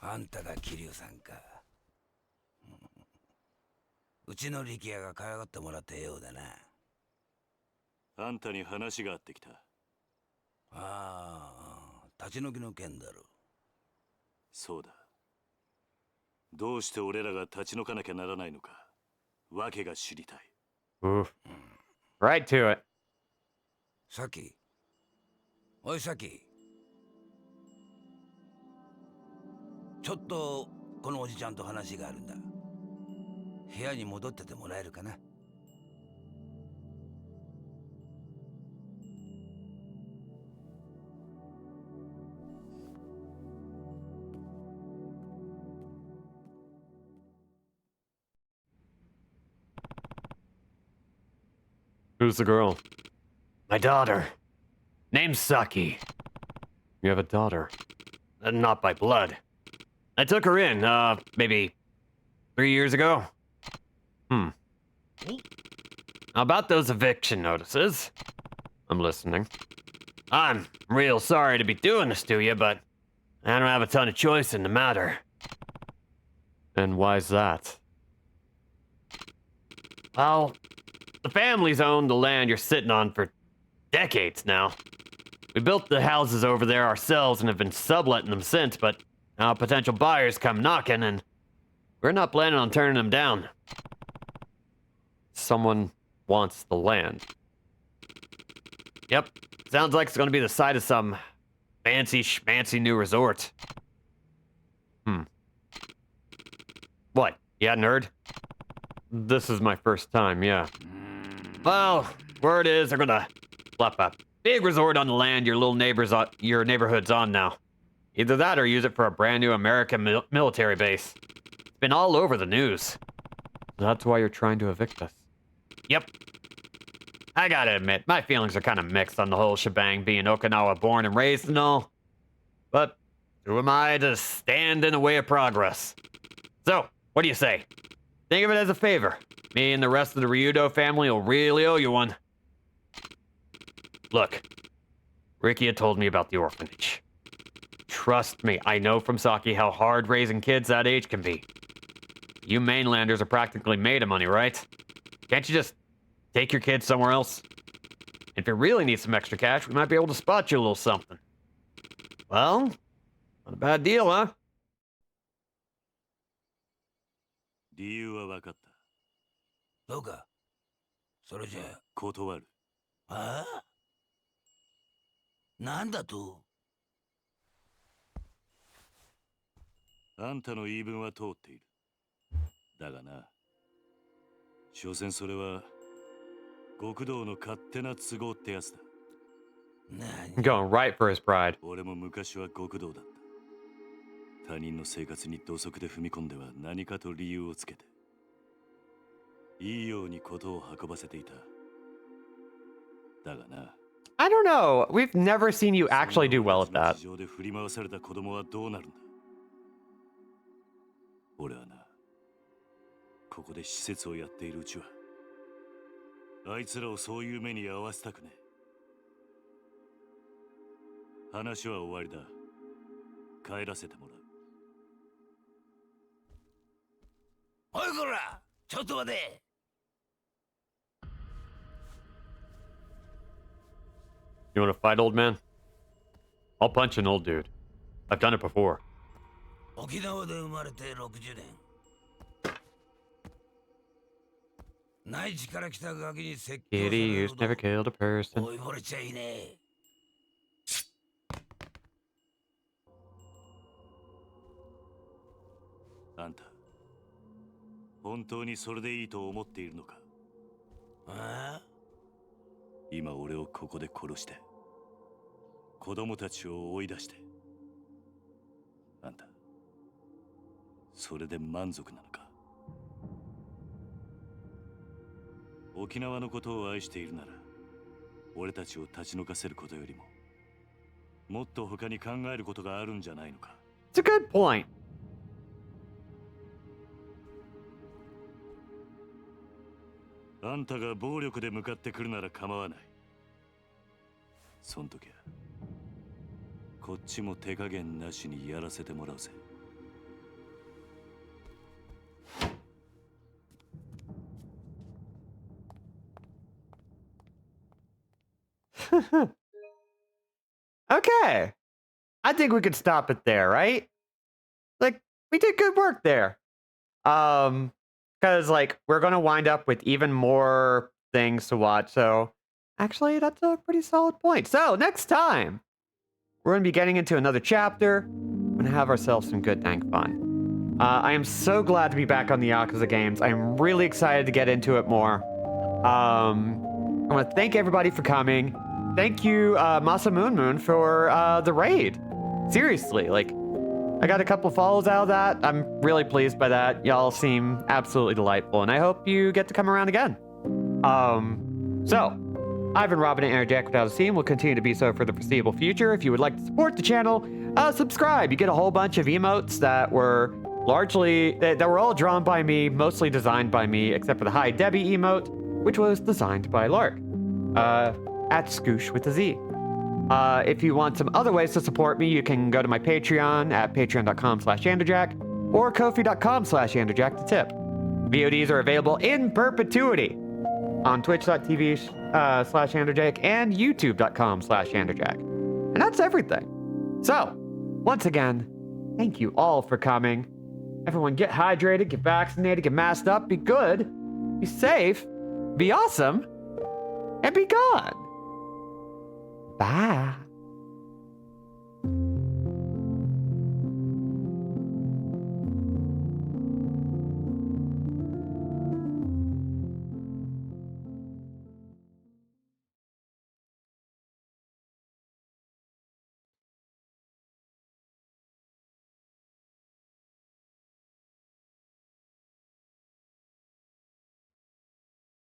あんたが桐生さんか。うちの力也が可愛がってもらったようだな。あんたに話があってきた。ああ、立ち退きの件だろ。そうだ。どうして俺らが立ち退かなきゃならないのか、わけが知りたい。Oof. Right to it. さき。おいさき。ちょっとこのおじちゃんと話があるんだ。部屋に戻っててもらえるかな。Who's the girl? My daughter. Name's Saki. You have a daughter. Not by blood. I took her in, maybe 3 years ago. How about those eviction notices? I'm listening. I'm real sorry to be doing this to you, but I don't have a ton of choice in the matter. And why's that? Well, the family's owned the land you're sitting on for decades now. We built the houses over there ourselves and have been subletting them since, but now potential buyers come knocking and we're not planning on turning them down. Someone wants the land. Yep, sounds like it's gonna be the site of some fancy schmancy new resort. What, you hadn't heard? This is my first time, yeah. Well, word is they're gonna plop a big resort on the land your neighborhood's on now. Either that or use it for a brand new American military base. It's been all over the news. That's why you're trying to evict us. Yep. I gotta admit, my feelings are kind of mixed on the whole shebang being Okinawa born and raised and all. But who am I to stand in the way of progress? So, what do you say? Think of it as a favor. Me and the rest of the Ryudo family will really owe you one. Look, Ricky had told me about the orphanage. Trust me, I know from Saki how hard raising kids that age can be. You mainlanders are practically made of money, right? Can't you just take your kids somewhere else? If you really need some extra cash, we might be able to spot you a little something. Well, not a bad deal, huh? 理由は分かった。どうかそれじゃ断る。ああなんだとあんたの言い分は通っている。だがな、所詮それは極道の勝手な都合ってやつだ。 Going right for his pride. 俺も昔は極道だった。他人の生活に土足で踏み込んでは何かと理由をつけていいようにことを運ばせていた。だがな、 I don't know. We've never seen you actually do well at that. 事情で振り回された子供はどうなるんだ。俺はな、ここで施設をやっているうちはあいつらをそういう目に遭わせたくねえ。話は終わりだ。帰らせてもらう。おいこらちょっと待て。 You want to fight, old man? I'll punch an old dude. I've done it before. 沖縄で生まれて60年。内地から来たガキに説教され Kitty る who's ほど never killed a person. 追い惚れちゃいねえ。あんた、本当にそれでいいと思っているのか。ああ今俺をここで殺して子供たちを追い出して、あんたそれで満足なのか。沖縄のことを愛しているなら俺たちを立ち退かせることよりももっと他に考えることがあるんじゃないのか。 It's a good point. あんたが暴力で向かってくるなら構わない。そん時はこっちも手加減なしにやらせてもらうぜ。Okay. I think we could stop it there, right? Like, we did good work there. Because, like, we're going to wind up with even more things to watch. So, actually, that's a pretty solid point. So, next time, we're going to be getting into another chapter. We're going to have ourselves some good dang fun. I am so glad to be back on the Yakuza games. I'm really excited to get into it more. I want to thank everybody for coming. Thank you, Masa Moon Moon, for the raid. Seriously, like, I got a couple follows out of that. I'm really pleased by that. Y'all seem absolutely delightful, and I hope you get to come around again. So, I've been Robin and Jack without a C, and will continue to be so for the foreseeable future. If you would like to support the channel, subscribe. You get a whole bunch of emotes that were largely, that were all drawn by me, mostly designed by me, except for the Hi Debbie emote, which was designed by Lark. At Scoosh with a Z. If you want some other ways to support me, you can go to my Patreon at patreon.com/Anderjack or ko-fi.com/Anderjack to tip. VODs are available in perpetuity on twitch.tv/Anderjack and youtube.com/Anderjack. And that's everything. So, once again, thank you all for coming. Everyone get hydrated, get vaccinated, get masked up, be good, be safe, be awesome, and be gone. Bye.